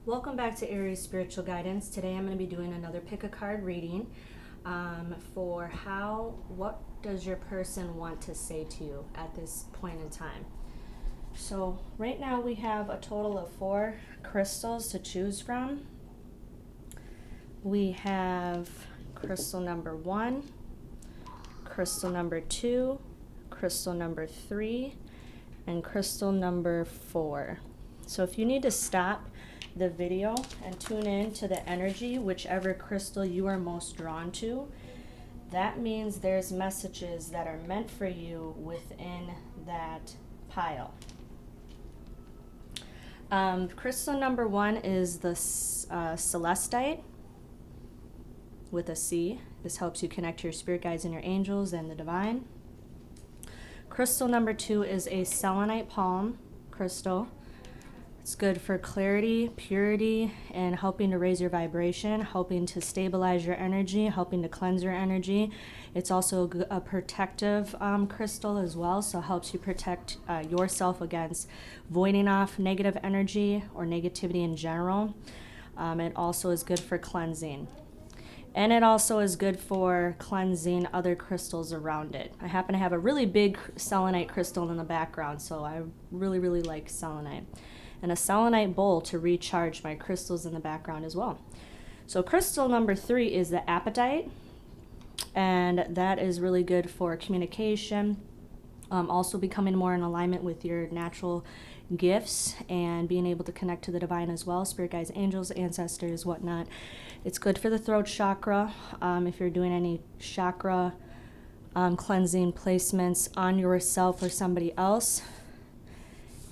Welcome back to Aries Spiritual Guidance. Today I'm going to be doing another pick a card reading for what does your person want to say to you at this point in time. So right now we have a total of 4 crystals to choose from. We have crystal number 1, crystal number 2, crystal number 3, and crystal number 4. So if you need to stop the video and tune in to the energy, whichever crystal you are most drawn to, that means there's messages that are meant for you within that pile. Crystal number 1 is the Celestite with a C. This helps you connect to your spirit guides and your angels and the divine. Crystal number 2 is a Selenite Palm crystal. It's good for clarity, purity, and helping to raise your vibration, helping to stabilize your energy, helping to cleanse your energy. It's also a protective crystal as well, so it helps you protect yourself against voiding off negative energy or negativity in general. It also is good for cleansing. And it also is good for cleansing other crystals around it. I happen to have a really big selenite crystal in the background, so I really, really like selenite. And a selenite bowl to recharge my crystals in the background as well. So crystal number 3 is the apatite, and that is really good for communication, also becoming more in alignment with your natural gifts and being able to connect to the divine as well, spirit guides, angels, ancestors, whatnot. It's good for the throat chakra, if you're doing any chakra cleansing placements on yourself or somebody else.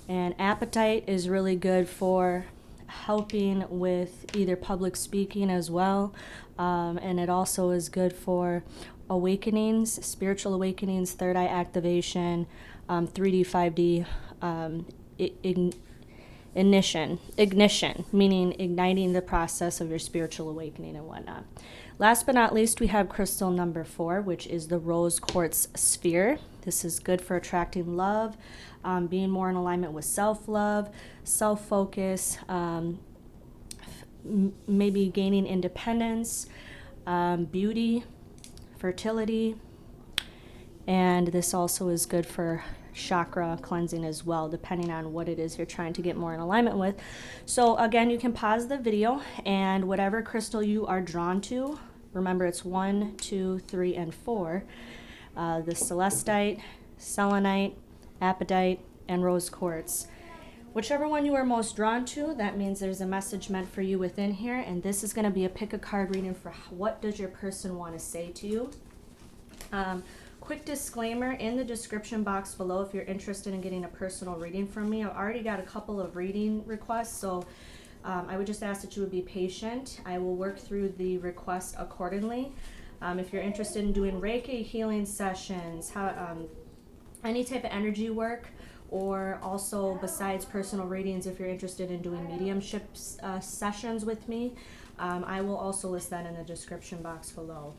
And apatite is really good for helping with either public speaking as well. And it also is good for awakenings, spiritual awakenings, third eye activation, 3D, 5D, ignition, meaning igniting the process of your spiritual awakening and whatnot. Last but not least, we have crystal number 4, which is the rose quartz sphere. This is good for attracting love, being more in alignment with self-love, self-focus, maybe gaining independence, beauty, fertility, and this also is good for chakra cleansing as well, depending on what it is you're trying to get more in alignment with. So again, you can pause the video, and whatever crystal you are drawn to, remember it's 1, 2, 3, and 4, the celestite, selenite, apatite, and rose quartz. Whichever one you are most drawn to, that means there's a message meant for you within here, and this is going to be a pick a card reading for what does your person want to say to you. Quick disclaimer in the description box below if you're interested in getting a personal reading from me. I've already got a couple of reading requests, so I would just ask that you would be patient. I will work through the request accordingly. If you're interested in doing Reiki Healing sessions, any type of energy work, or also besides personal readings, if you're interested in doing mediumship sessions with me, I will also list that in the description box below.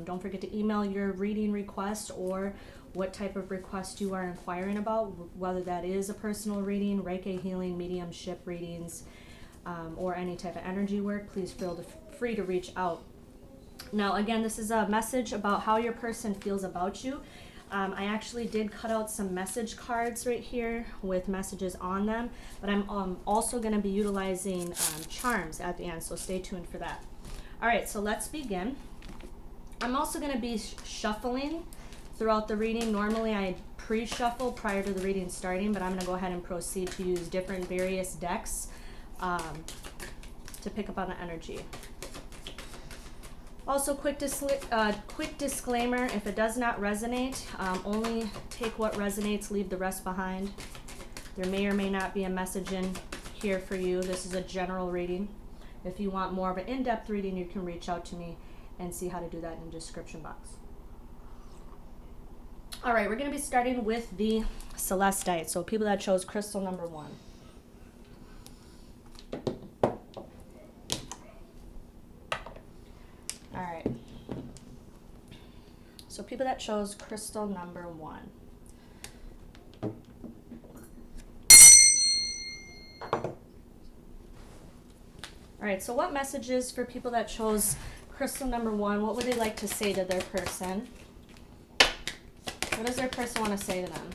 Don't forget to email your reading request or what type of request you are inquiring about, whether that is a personal reading, Reiki Healing, mediumship readings, or any type of energy work. Please feel free to reach out. Now, again, this is a message about how your person feels about you. I actually did cut out some message cards right here with messages on them, but I'm also going to be utilizing charms at the end, so stay tuned for that. All right, so let's begin. I'm also going to be shuffling throughout the reading. Normally I pre-shuffle prior to the reading starting, but I'm going to go ahead and proceed to use different various decks to pick up on the energy. Also, quick disclaimer, if it does not resonate, only take what resonates, leave the rest behind. There may or may not be a message in here for you. This is a general reading. If you want more of an in-depth reading, you can reach out to me and see how to do that in the description box. All right, we're going to be starting with the celestite. So people that chose crystal number 1. All right. So people that chose crystal number 1. All right, so what messages for people that chose crystal number 1? What would they like to say to their person? What does their person want to say to them?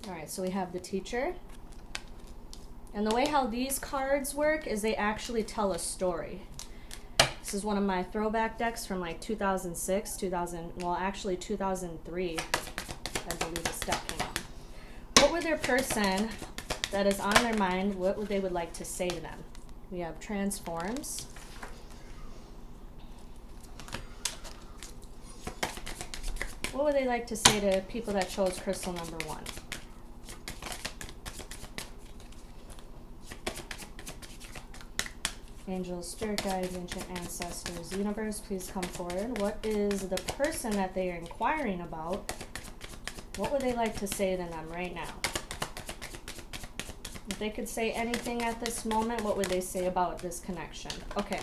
All right, so we have the Teacher. And the way how these cards work is they actually tell a story. This is one of my throwback decks from like 2006, 2003, I believe this deck came out. What would their person that is on their mind, what would they would like to say to them? We have Transforms. What would they like to say to people that chose crystal number 1? Angels, spirit guides, ancient ancestors, universe, please come forward. What is the person that they are inquiring about? What would they like to say to them right now? If they could say anything at this moment, what would they say about this connection? Okay.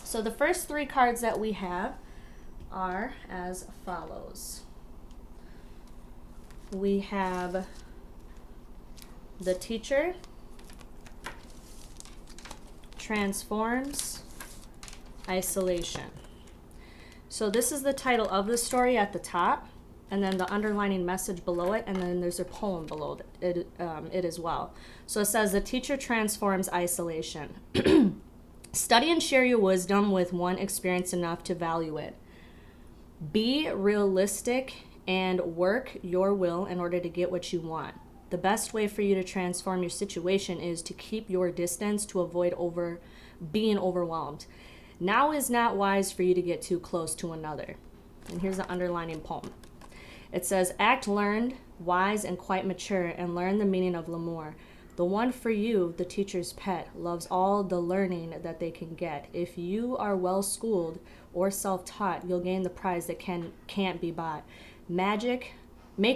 So the first 3 cards that we have are as follows. We have the Teacher, Transforms, Isolation. So this is the title of the story at the top, and then the underlining message below it, and then there's a poem below it as well. So it says, the Teacher transforms isolation. Study and share your wisdom with one experienced enough to value it. Be realistic and work your will in order to get what you want. The best way for you to transform your situation is to keep your distance to avoid being overwhelmed. Now is not wise for you to get too close to another. And here's the underlining poem. It says, act learned, wise, and quite mature, and learn the meaning of l'amour. The one for you, the teacher's pet, loves all the learning that they can get. If you are well schooled or self-taught, you'll gain the prize that can't be bought. Make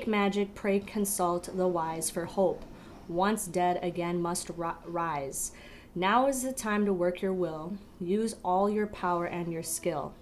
magic, pray, consult the wise for hope. Once dead, again must rise. Now is the time to work your will. Use all your power and your skill.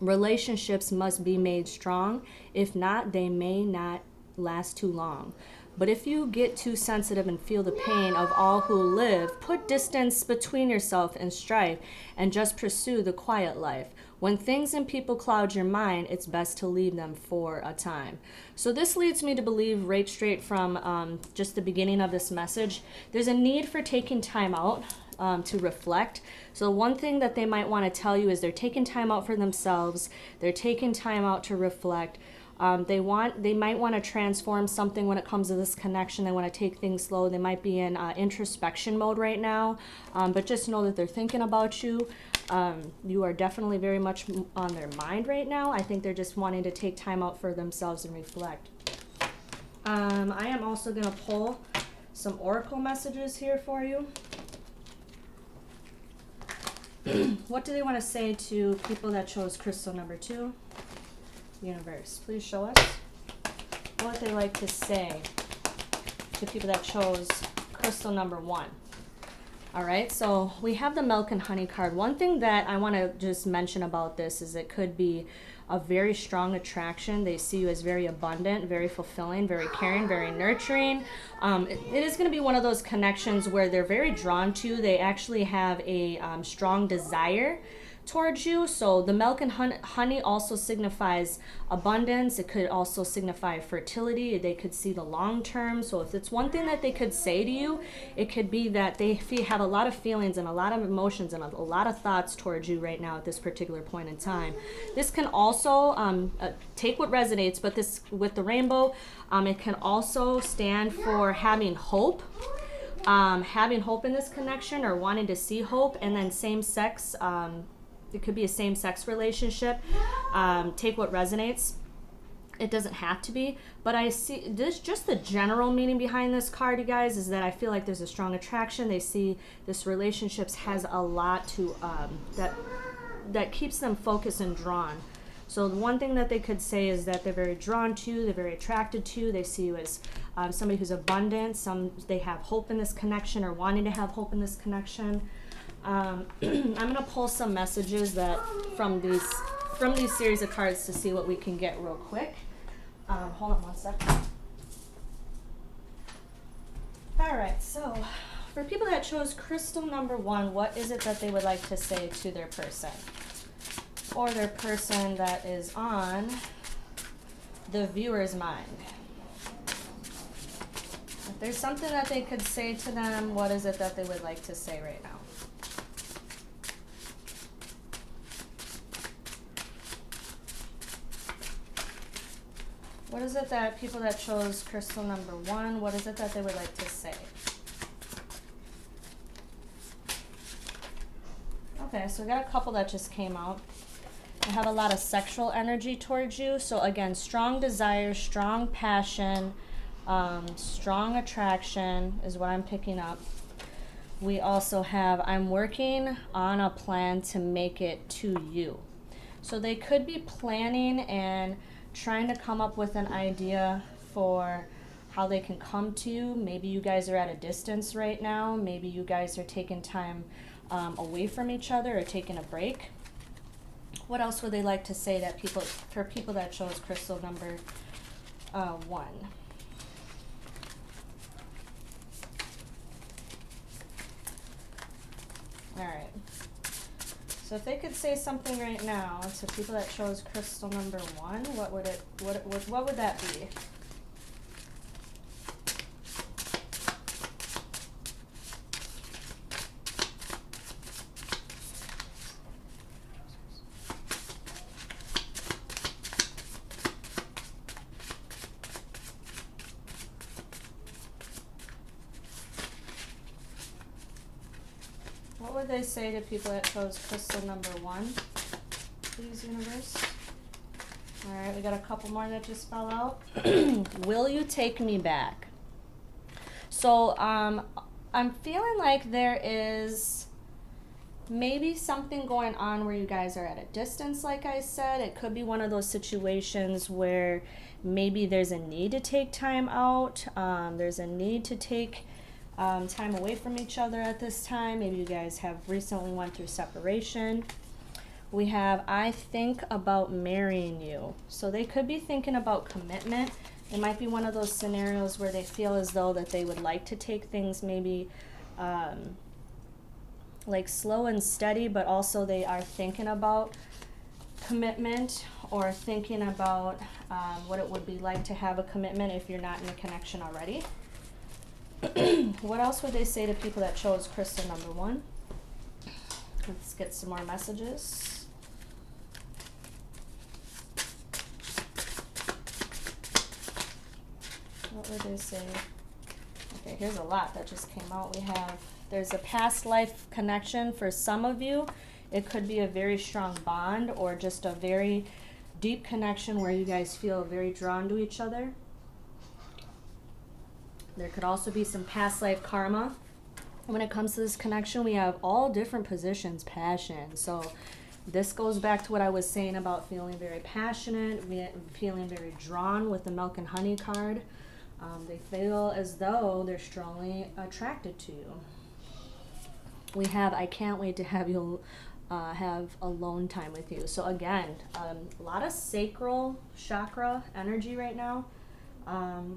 Relationships must be made strong. If not, they may not last too long. But if you get too sensitive and feel the pain of all who live, put distance between yourself and strife and just pursue the quiet life. When things and people cloud your mind, it's best to leave them for a time. So this leads me to believe right straight from just the beginning of this message, there's a need for taking time out to reflect. So one thing that they might want to tell you is they're taking time out for themselves. They're taking time out to reflect. They might want to transform something when it comes to this connection. They want to take things slow. They might be in introspection mode right now, but just know that they're thinking about you. You are definitely very much on their mind right now. I think they're just wanting to take time out for themselves and reflect. I am also going to pull some oracle messages here for you. What do they want to say to people that chose crystal number 2? Universe, please show us what they like to say to people that chose crystal number 1. All right, so we have the Milk and Honey card. One thing that I want to just mention about this is it could be a very strong attraction. They see you as very abundant, very fulfilling, very caring, very nurturing. It is going to be one of those connections where they're very drawn to you. They actually have a strong desire towards you. So the milk and honey also signifies abundance. It could also signify fertility. They could see the long term. So if it's one thing that they could say to you, it could be that they have a lot of feelings and a lot of emotions and a lot of thoughts towards you right now at this particular point in time. This can also take what resonates, but this with the rainbow, it can also stand for having hope. Having hope in this connection or wanting to see hope. And then same sex, it could be a same-sex relationship. Take what resonates. It doesn't have to be, but I see this, just the general meaning behind this card, you guys, is that I feel like there's a strong attraction. They see this relationships has a lot to that keeps them focused and drawn. So the one thing that they could say is that they're very drawn to you, they're very attracted to you. They see you as somebody who's abundant. They have hope in this connection or wanting to have hope in this connection. I'm going to pull some messages that from these series of cards to see what we can get real quick. Hold on one second. All All right, so for people that chose crystal number 1, what is it that they would like to say to their person? Or their person that is on the viewer's mind? If there's something that they could say to them, what is it that they would like to say right now? What is it that people that chose crystal number 1, what is it that they would like to say? Okay, so we got a couple that just came out. I have a lot of sexual energy towards you. So again, strong desire, strong passion, strong attraction is what I'm picking up. We also have, I'm working on a plan to make it to you. So they could be planning and trying to come up with an idea for how they can come to you. Maybe you guys are at a distance right now. Maybe you guys are taking time away from each other or taking a break. What else would they like to say that for people that chose crystal number 1? All right. So if they could say something right now to people that chose crystal number 1, what would that be? What would they say to people that chose crystal number 1? Please, universe. All right, we got a couple more that just fell out. Will you take me back? So I'm feeling like there is maybe something going on where you guys are at a distance, like I said. It could be one of those situations where maybe there's a need to take time out. There's a need to take time away from each other at this time. Maybe you guys have recently went through separation. We have, I think about marrying you. So they could be thinking about commitment. It might be one of those scenarios where they feel as though that they would like to take things maybe like slow and steady, but also they are thinking about commitment or thinking about what it would be like to have a commitment if you're not in a connection already. What else would they say to people that chose crystal number 1? Let's get some more messages. What would they say? Okay, here's a lot that just came out. We have, there's a past life connection for some of you. It could be a very strong bond or just a very deep connection where you guys feel very drawn to each other. There could also be some past life karma. When it comes to this connection, we have all different positions, passion. So this goes back to what I was saying about feeling very passionate, feeling very drawn with the milk and honey card. They feel as though they're strongly attracted to you. We have, I can't wait to have you have alone time with you. So again, a lot of sacral chakra energy right now.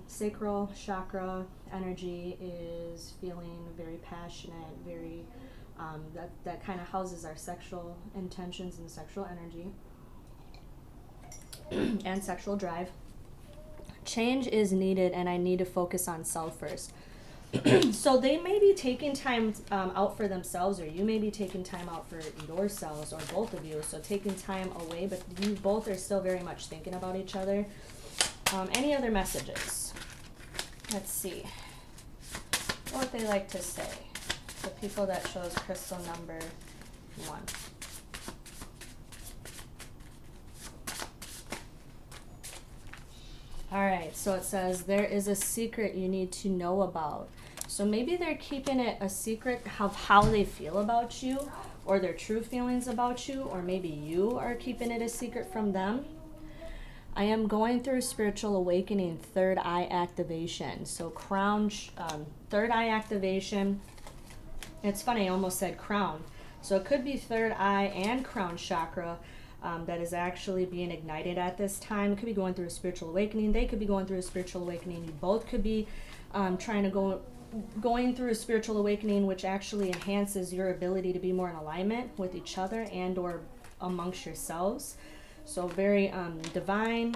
Sacral chakra energy is feeling very passionate, very that kind of houses our sexual intentions and sexual energy and sexual drive. Change is needed, and I need to focus on self first. So they may be taking time out for themselves, or you may be taking time out for yourselves, or both of you. So taking time away, but you both are still very much thinking about each other. Any other messages? Let's see what they like to say. The people that chose crystal number 1. All right, so it says there is a secret you need to know about. So maybe they're keeping it a secret of how they feel about you, or their true feelings about you, or maybe you are keeping it a secret from them. I am going through spiritual awakening, third eye activation. So crown, third eye activation. It's funny, I almost said crown. So it could be third eye and crown chakra that is actually being ignited at this time. It could be going through a spiritual awakening. They could be going through a spiritual awakening. You both could be trying to go going through a spiritual awakening, which actually enhances your ability to be more in alignment with each other and or amongst yourselves. So very divine,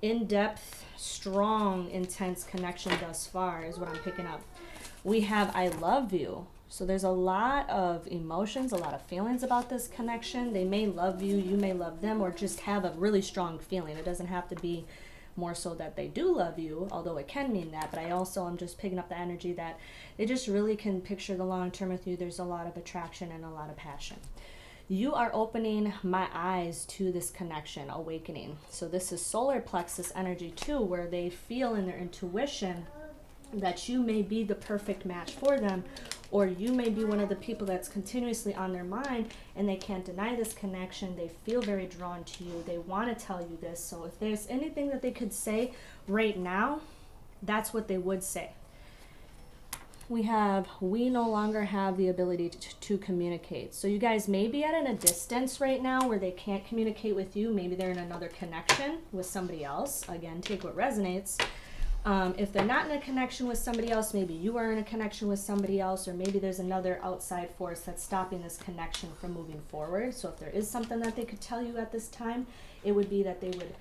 in-depth, strong, intense connection thus far is what I'm picking up. We have I love you. So there's a lot of emotions, a lot of feelings about this connection. They may love you, you may love them, or just have a really strong feeling. It doesn't have to be more so that they do love you, although it can mean that. But I also am just picking up the energy that they just really can picture the long term with you. There's a lot of attraction and a lot of passion. You are opening my eyes to this connection, awakening. So this is solar plexus energy too, where they feel in their intuition that you may be the perfect match for them, or you may be one of the people that's continuously on their mind and they can't deny this connection. They feel very drawn to you. They want to tell you this. So if there's anything that they could say right now, that's what they would say. We no longer have the ability to communicate. So you guys may be at a distance right now where they can't communicate with you. Maybe they're in another connection with somebody else. Again, take what resonates. If they're not in a connection with somebody else, maybe you are in a connection with somebody else, or maybe there's another outside force that's stopping this connection from moving forward. So if there is something that they could tell you at this time, it would be that they would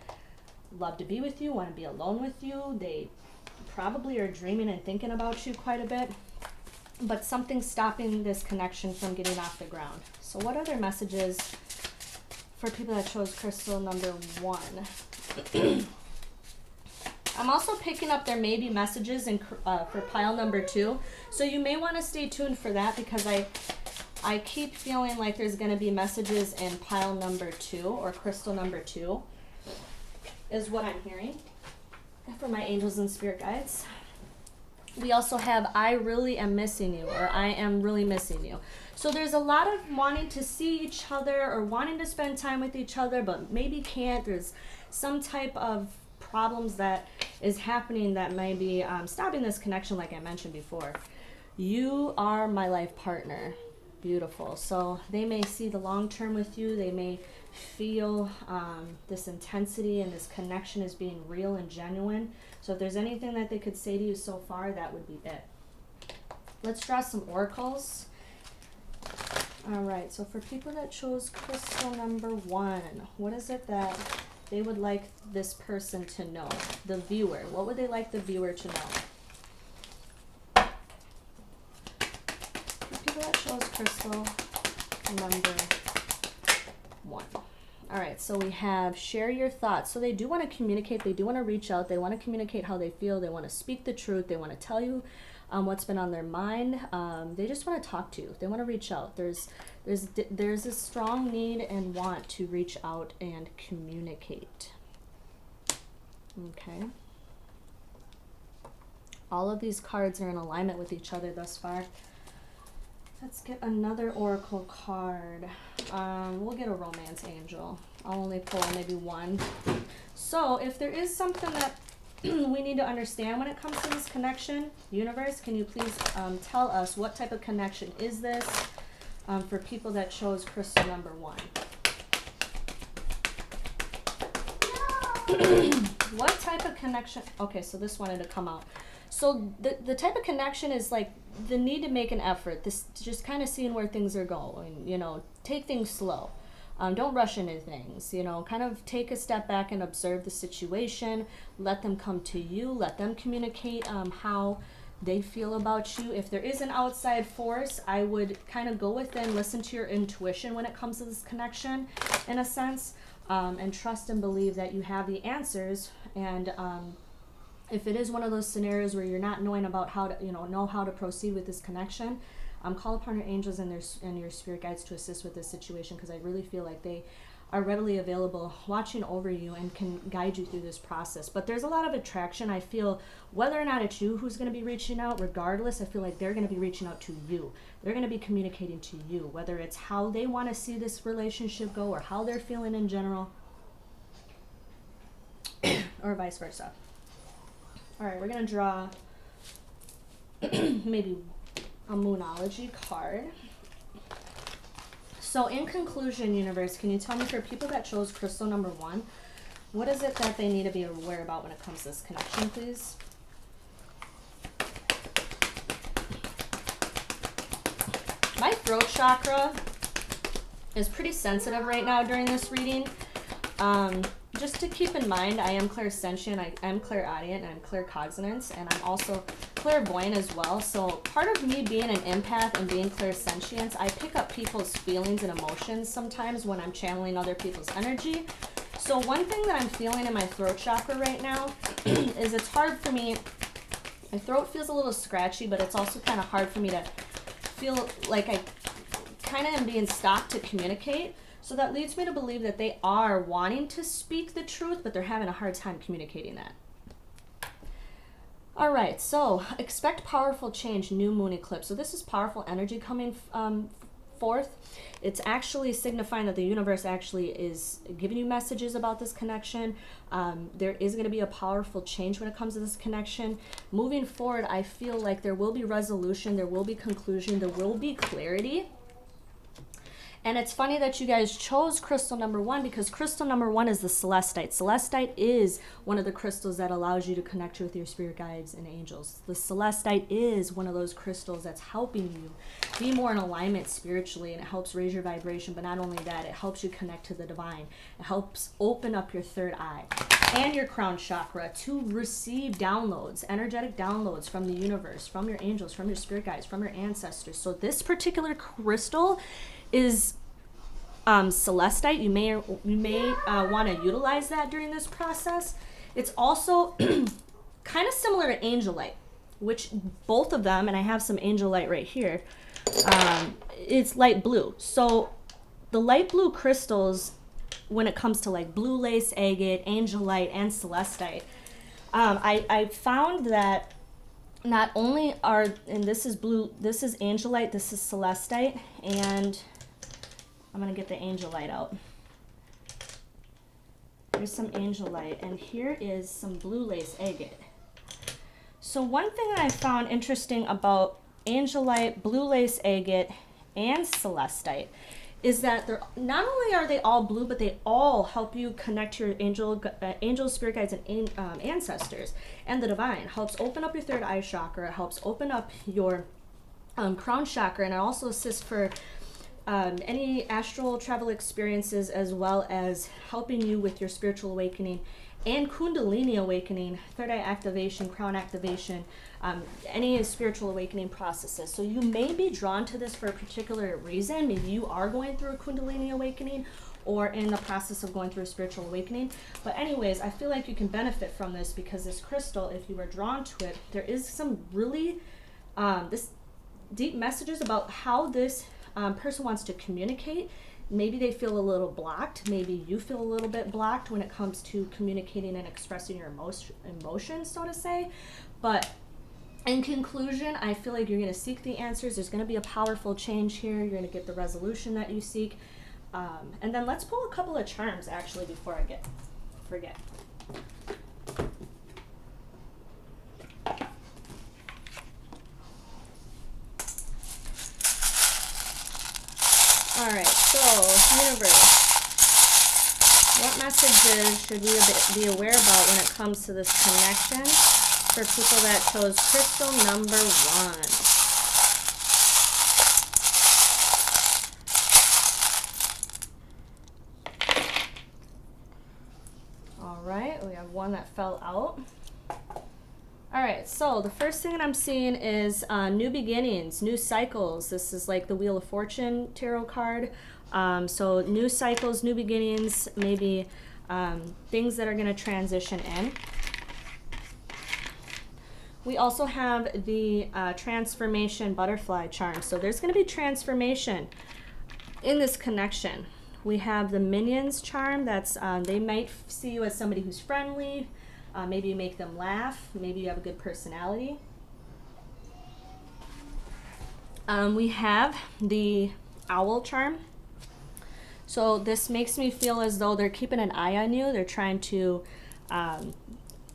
love to be with you, want to be alone with you. They probably are dreaming and thinking about you quite a bit, but something's stopping this connection from getting off the ground. So what other messages for people that chose crystal number 1? I'm also picking up there may be messages for pile number 2. So you may want to stay tuned for that, because I keep feeling like there's going to be messages in pile number 2 or crystal number 2 is what I'm hearing for my angels and spirit guides. We also have I really am missing you, or I am really missing you. So there's a lot of wanting to see each other or wanting to spend time with each other, but maybe can't. There's some type of problems that is happening that may be stopping this connection, like I mentioned before. You are my life partner. Beautiful. So they may see the long term with you. They may feel this intensity and this connection as being real and genuine. So if there's anything that they could say to you so far, that would be it. Let's draw some oracles. All right, so for people that chose crystal number 1, what is it that they would like this person to know? The viewer. What would they like the viewer to know? For people that chose crystal number 1. All right, so we have share your thoughts. So they do want to communicate. They do want to reach out. They want to communicate how they feel. They want to speak the truth. They want to tell you what's been on their mind. They just want to talk to you. They want to reach out. There's a strong need and want to reach out and communicate. Okay. All of these cards are in alignment with each other thus far. Let's get another oracle card. We'll get a romance angel. I'll only pull maybe 1. So if there is something that we need to understand when it comes to this connection, universe, can you please tell us what type of connection is this for people that chose crystal number 1? What type of connection? Okay, so this wanted to come out. So the type of connection is like the need to make an effort, this just kind of seeing where things are going, you know, take things slow. Don't rush into things, you know, kind of take a step back and observe the situation, let them come to you, let them communicate how they feel about you. If there is an outside force, I would kind of go within, listen to your intuition when it comes to this connection, in a sense, and trust and believe that you have the answers. And if it is one of those scenarios where you're not knowing about how to, know how to proceed with this connection, call upon your angels and your spirit guides to assist with this situation, because I really feel like they are readily available, watching over you, and can guide you through this process. But there's a lot of attraction. I feel whether or not it's you who's going to be reaching out, regardless, I feel like they're going to be reaching out to you. They're going to be communicating to you, whether it's how they want to see this relationship go or how they're feeling in general, or vice versa. All right, we're going to draw maybe a Moonology card. So in conclusion, universe, can you tell me for people that chose crystal number 1, what is it that they need to be aware about when it comes to this connection, please? My throat chakra is pretty sensitive right now during this reading. Just to keep in mind, I am clairsentient, I am clairaudient, and I'm claircognizant, and I'm also clairvoyant as well. So part of me being an empath and being clairsentient, I pick up people's feelings and emotions sometimes when I'm channeling other people's energy. So one thing that I'm feeling in my throat chakra right now is it's hard for me. My throat feels a little scratchy, but it's also kind of hard for me to feel like I kind of am being stopped to communicate. So that leads me to believe that they are wanting to speak the truth, but they're having a hard time communicating that. All right, so expect powerful change, new moon eclipse. So this is powerful energy coming forth. It's actually signifying that the universe actually is giving you messages about this connection. There is going to be a powerful change when it comes to this connection. Moving forward, I feel like there will be resolution, there will be conclusion, there will be clarity. And it's funny that you guys chose crystal number 1, because crystal number 1 is the celestite. Celestite is one of the crystals that allows you to connect with your spirit guides and angels. The celestite is one of those crystals that's helping you be more in alignment spiritually, and it helps raise your vibration. But not only that, it helps you connect to the divine. It helps open up your third eye and your crown chakra to receive downloads, energetic downloads from the universe, from your angels, from your spirit guides, from your ancestors. So this particular crystal is celestite. You may want to utilize that during this process. It's also kind of similar to angelite, which both of them, and I have some angelite right here, it's light blue. So the light blue crystals, when it comes to like blue lace agate, angelite, and celestite, I found that not only are, and this is blue, this is angelite, this is celestite, and I'm going to get the angelite out. Here's some angelite, and here is some blue lace agate. So one thing that I found interesting about angelite, blue lace agate, and celestite is that they're not only are they all blue, but they all help you connect to your angels, spirit guides, and ancestors, and the divine. It helps open up your third eye chakra. It helps open up your crown chakra, and it also assists for any astral travel experiences, as well as helping you with your spiritual awakening and kundalini awakening, third eye activation, crown activation, any spiritual awakening processes. So you may be drawn to this for a particular reason. Maybe you are going through a kundalini awakening or in the process of going through a spiritual awakening. But anyways, I feel like you can benefit from this, because this crystal, if you are drawn to it, there is some really this deep messages about how this person wants to communicate. Maybe they feel a little blocked. Maybe you feel a little bit blocked when it comes to communicating and expressing your emotions, so to say. But in conclusion, I feel like you're going to seek the answers. There's going to be a powerful change here. You're going to get the resolution that you seek. And then let's pull a couple of charms, actually, before I forget. All right, so universe, what messages should we be aware about when it comes to this connection for people that chose crystal number 1? All right, we have one that fell out. All right, so the first thing that I'm seeing is new beginnings, new cycles. This is like the Wheel of Fortune tarot card. So new cycles, new beginnings, maybe things that are going to transition in. We also have the transformation butterfly charm. So there's going to be transformation in this connection. We have the minions charm. That's they might see you as somebody who's friendly. Maybe you make them laugh. Maybe you have a good personality. We have the owl charm. So this makes me feel as though they're keeping an eye on you. They're trying to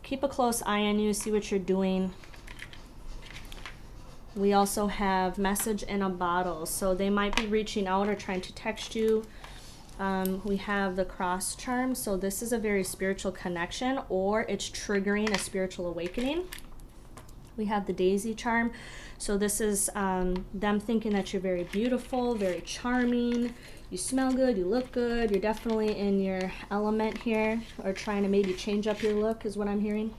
keep a close eye on you, see what you're doing. We also have message in a bottle. So they might be reaching out or trying to text you. We have the cross charm. So this is a very spiritual connection, or it's triggering a spiritual awakening. We have the daisy charm. So this is them thinking that you're very beautiful, very charming. You smell good, you look good. You're definitely in your element here, or trying to maybe change up your look is what I'm hearing.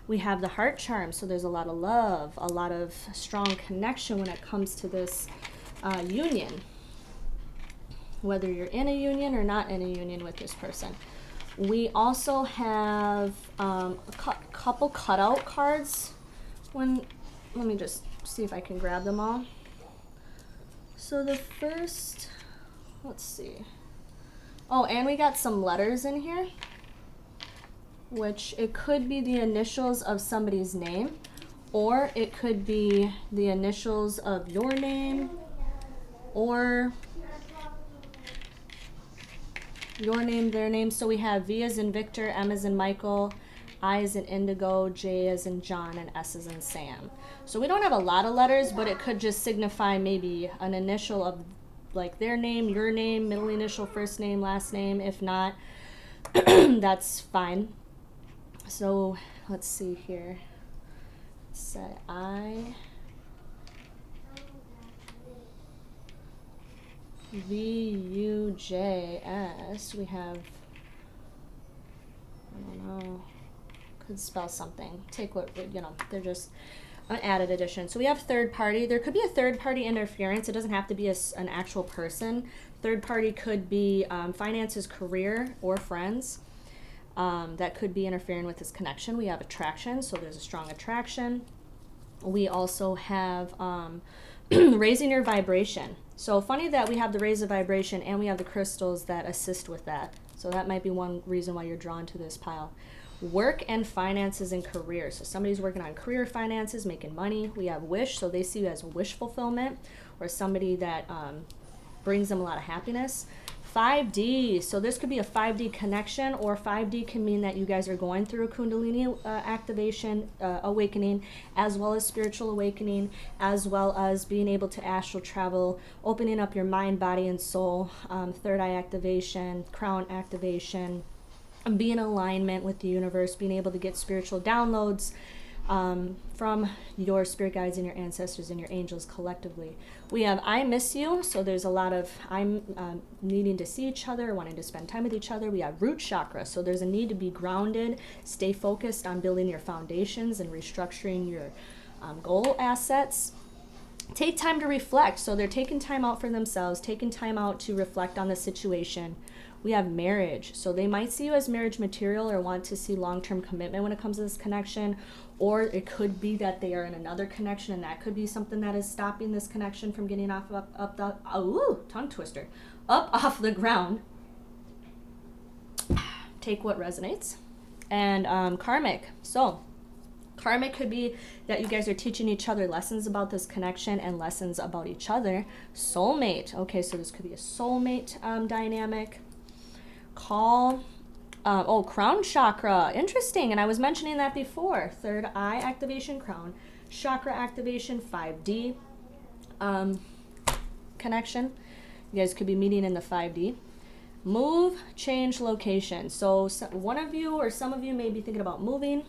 We have the heart charm. So there's a lot of love, a lot of strong connection when it comes to this union. Whether you're in a union or not in a union with this person. We also have a couple cutout cards. Let me just see if I can grab them all. So the first, let's see. Oh, and we got some letters in here, which it could be the initials of somebody's name, or it could be the initials of your name, or your name, their name. So we have V as in Victor, M as in Michael, I as in Indigo, J as in John, and S as in Sam. So we don't have a lot of letters, but it could just signify maybe an initial of like their name, your name, middle initial, first name, last name. If not, that's fine. So let's see here. Say I, V-U-J-S. We have, I don't know, could spell something. Take what, you know, they're just an added addition. So we have third party. There could be a third party interference. It doesn't have to be an actual person. Third party could be finances, career, or friends. That could be interfering with this connection. We have attraction, so there's a strong attraction. We also have raising your vibration. So funny that we have the raise of vibration and we have the crystals that assist with that. So that might be one reason why you're drawn to this pile. Work and finances and career. So somebody's working on career, finances, making money. We have wish, so they see you as wish fulfillment, or somebody that brings them a lot of happiness. 5D, so this could be a 5D connection, or 5D can mean that you guys are going through a Kundalini activation, awakening, as well as spiritual awakening, as well as being able to astral travel, opening up your mind, body, and soul, third eye activation, crown activation, be in alignment with the universe, being able to get spiritual downloads from your spirit guides and your ancestors and your angels collectively. We have I miss you, so there's a lot of I'm needing to see each other, wanting to spend time with each other. We have root chakra, so there's a need to be grounded, stay focused on building your foundations and restructuring your goal assets. Take time to reflect, so they're taking time out for themselves, taking time out to reflect on the situation. We have marriage, so they might see you as marriage material or want to see long-term commitment when it comes to this connection, or it could be that they are in another connection, and that could be something that is stopping this connection from getting off tongue twister, up off the ground. Take what resonates. And karmic, so karmic could be that you guys are teaching each other lessons about this connection and lessons about each other. Soulmate, okay, so this could be a soulmate dynamic. Crown chakra, interesting, and I was mentioning that before. Third eye activation, crown chakra activation, 5D connection. You guys could be meeting in the 5D. Move, change location. So one of you or some of you may be thinking about moving,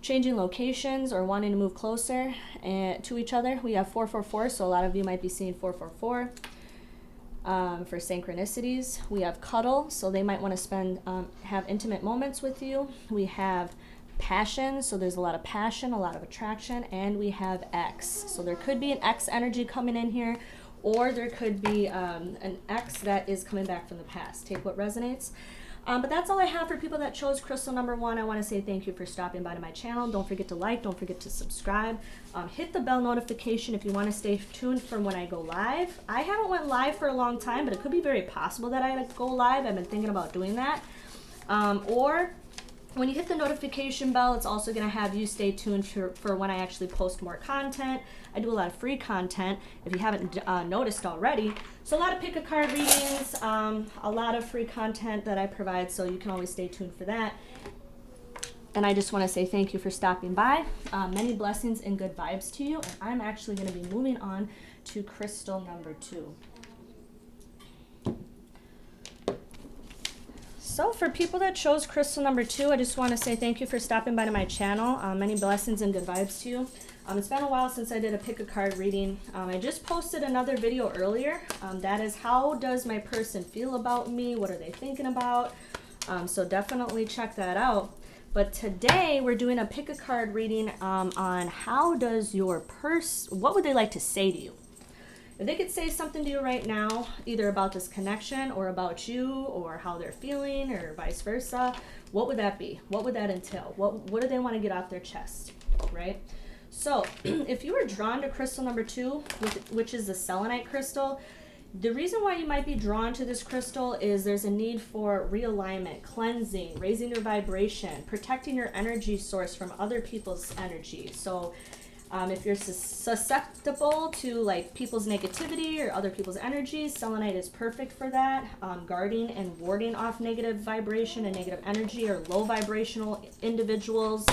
changing locations, or wanting to move closer to each other. We have 444, so a lot of you might be seeing 444. For synchronicities. We have cuddle, so they might want to have intimate moments with you. We have passion, so there's a lot of passion, a lot of attraction, and we have X. So there could be an X energy coming in here, or there could be an X that is coming back from the past. Take what resonates. But that's all I have for people that chose crystal number 1. I want to say thank you for stopping by to my channel. Don't forget to like, don't forget to subscribe. Hit the bell notification if you want to stay tuned for when I go live. I haven't went live for a long time, but it could be very possible that I go live. I've been thinking about doing that. Or when you hit the notification bell, it's also going to have you stay tuned for when I actually post more content. I do a lot of free content, if you haven't noticed already. So a lot of pick a card readings, a lot of free content that I provide, so you can always stay tuned for that. And I just want to say thank you for stopping by. Many blessings and good vibes to you. And I'm actually going to be moving on to crystal number 2. So for people that chose crystal number 2, I just want to say thank you for stopping by to my channel. Many blessings and good vibes to you. It's been a while since I did a pick a card reading. I just posted another video earlier. That is, how does my person feel about me? What are they thinking about? So definitely check that out. But today we're doing a pick a card reading on how does your person, what would they like to say to you? If they could say something to you right now, either about this connection or about you or how they're feeling or vice versa, what would that be? What would that entail? What do they want to get off their chest, right? So if you were drawn to crystal number 2, which is the selenite crystal, the reason why you might be drawn to this crystal is there's a need for realignment, cleansing, raising your vibration, protecting your energy source from other people's energy. So if you're susceptible to like people's negativity or other people's energies, selenite is perfect for that. Guarding and warding off negative vibration and negative energy or low vibrational individuals.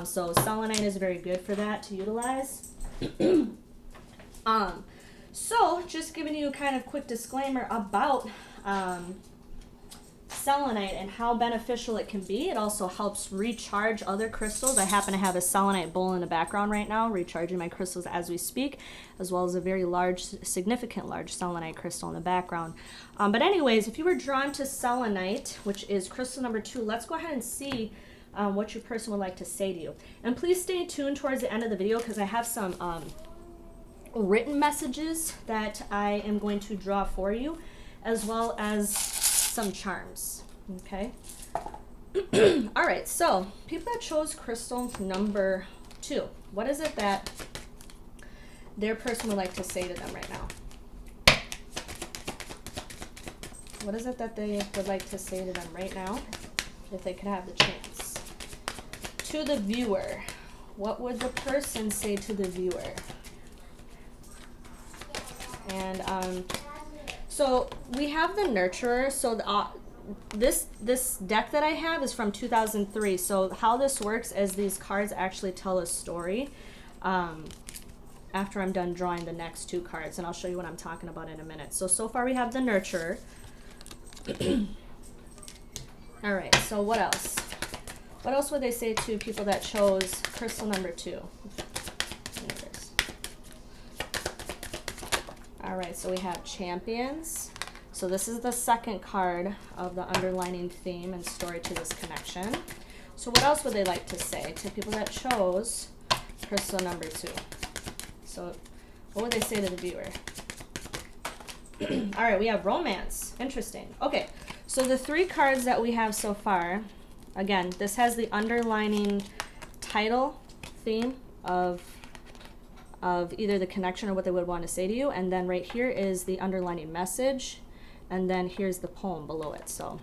So selenite is very good for that to utilize. So just giving you a kind of quick disclaimer about selenite and how beneficial it can be. It also helps recharge other crystals. I happen to have a selenite bowl in the background right now, recharging my crystals as we speak, as well as a very large, significant large selenite crystal in the background. But anyways, if you were drawn to selenite, which is crystal number 2, let's go ahead and see what your person would like to say to you. And please stay tuned towards the end of the video because I have some written messages that I am going to draw for you, as well as some charms. Okay. All right, so people that chose crystal number 2, what is it that their person would like to say to them right now? What is it that they would like to say to them right now if they could have the chance? To the viewer, what would the person say to the viewer? And so we have the nurturer. So this deck that I have is from 2003. So how this works is these cards actually tell a story after I'm done drawing the next 2 cards, and I'll show you what I'm talking about in a minute. So far we have the nurturer. All right, so what else? What else would they say to people that chose crystal number 2? All right, so we have champions. So this is the second card of the underlining theme and story to this connection. So what else would they like to say to people that chose crystal number 2? So what would they say to the viewer? All right, we have romance. Interesting. Okay, so the 3 cards that we have so far, again, this has the underlining title theme of either the connection or what they would want to say to you, and then right here is the underlining message, and then here's the poem below it. So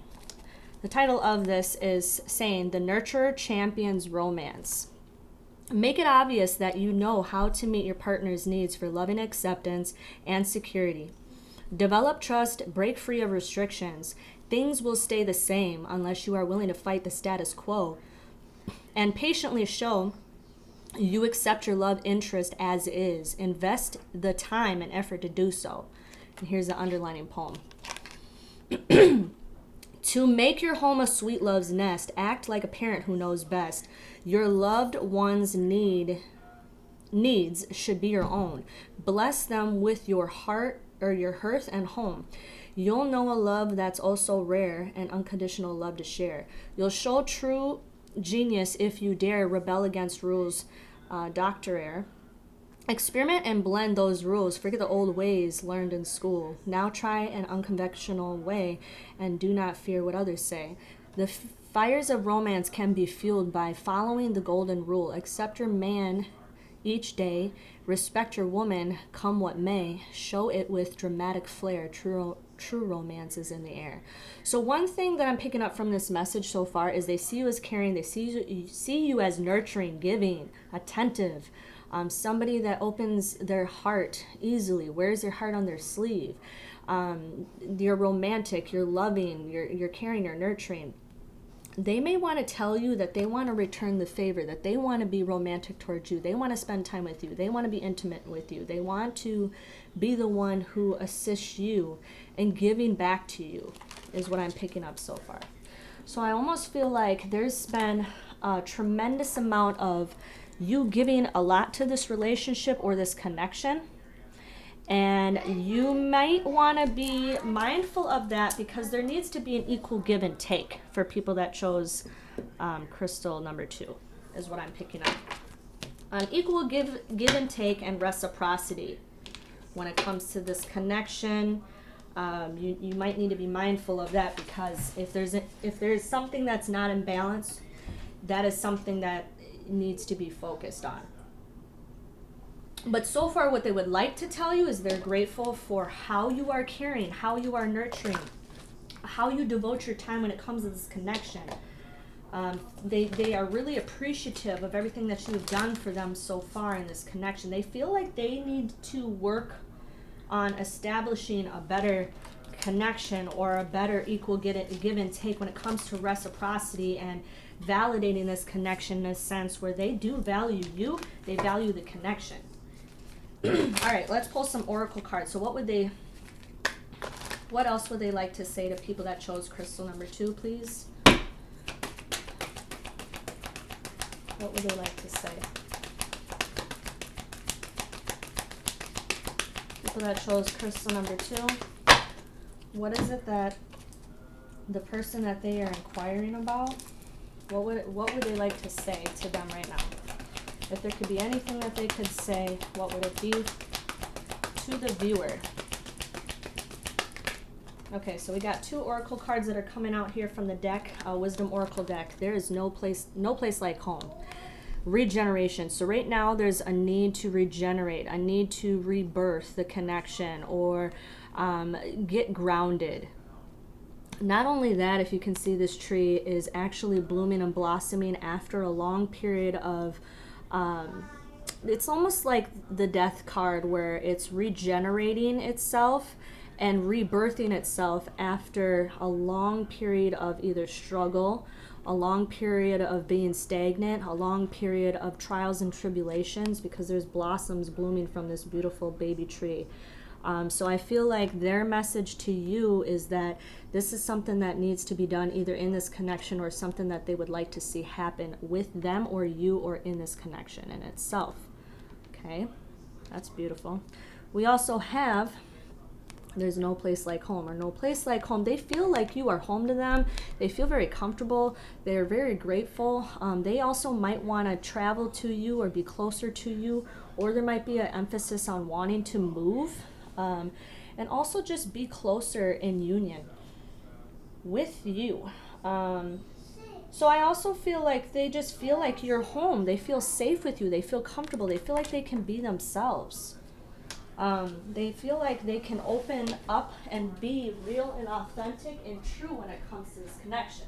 the title of this is saying, The Nurturer Champions Romance. Make it obvious that you know how to meet your partner's needs for loving acceptance and security. Develop trust, break free of restrictions. Things will stay the same unless you are willing to fight the status quo, and patiently show you accept your love interest as is. Invest the time and effort to do so. And here's the underlining poem. To make your home a sweet love's nest, act like a parent who knows best. Your loved one's needs should be your own. Bless them with your heart or your hearth and home. You'll know a love that's also rare and unconditional love to share. You'll show true genius if you dare rebel against rules doctrinaire. Experiment and blend those rules. Forget the old ways learned in school. Now try an unconventional way and do not fear what others say. The fires of romance can be fueled by following the golden rule. Accept your man each day. Respect your woman, come what may. Show it with dramatic flair. True romance is in the air. So one thing that I'm picking up from this message so far is they see you as caring. They see you as nurturing, giving, attentive. Somebody that opens their heart easily, wears their heart on their sleeve. You're romantic, you're loving, you're caring, you're nurturing. They may want to tell you that they want to return the favor, that they want to be romantic towards you. They want to spend time with you. They want to be intimate with you. They want to be the one who assists you in giving back to you, is what I'm picking up so far. So I almost feel like there's been a tremendous amount of you giving a lot to this relationship or this connection. And you might want to be mindful of that because there needs to be an equal give and take for people that chose crystal number 2, is what I'm picking up. An equal give and take and reciprocity when it comes to this connection. You might need to be mindful of that, because if there's something that's not in balance, that is something that needs to be focused on. But so far what they would like to tell you is they're grateful for how you are caring, how you are nurturing, how you devote your time when it comes to this connection. They are really appreciative of everything that you've done for them so far in this connection. They feel like they need to work on establishing a better connection or a better equal give and take when it comes to reciprocity and validating this connection in a sense where they do value you, they value the connection. All right, let's pull some oracle cards. So what else would they like to say to people that chose crystal number 2, please? What would they like to say? People that chose crystal number 2, what is it that the person that they are inquiring about, what would they like to say to them right now? If there could be anything that they could say, what would it be to the viewer? Okay, so we got 2 oracle cards that are coming out here from the deck, Wisdom Oracle deck. There is no place like home. Regeneration. So right now there's a need to regenerate, a need to rebirth the connection or get grounded. Not only that, if you can see, this tree is actually blooming and blossoming after a long period of it's almost like the death card, where it's regenerating itself and rebirthing itself after a long period of either struggle, a long period of being stagnant, a long period of trials and tribulations, because there's blossoms blooming from this beautiful baby tree. So I feel like their message to you is that this is something that needs to be done either in this connection or something that they would like to see happen with them or you or in this connection in itself. Okay, that's beautiful. We also have, there's no place like home, or no place like home. They feel like you are home to them. They feel very comfortable. They're very grateful. They also might want to travel to you or be closer to you, or there might be an emphasis on wanting to move. And also just be closer in union with you. So I also feel like they just feel like you're home. They feel safe with you. They feel comfortable. They feel like they can be themselves. They feel like they can open up and be real and authentic and true when it comes to this connection.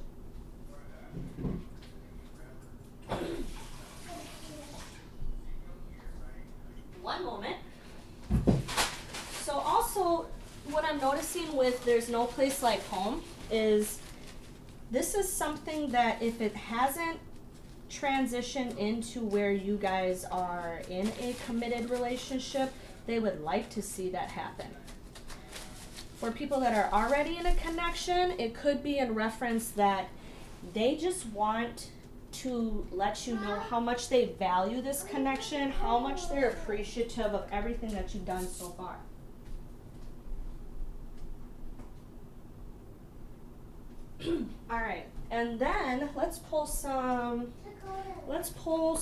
One moment. So also, what I'm noticing with there's no place like home is this is something that if it hasn't transitioned into where you guys are in a committed relationship, they would like to see that happen. For people that are already in a connection, it could be in reference that they just want to let you know how much they value this connection, how much they're appreciative of everything that you've done so far. All right, and then let's pull some oracle,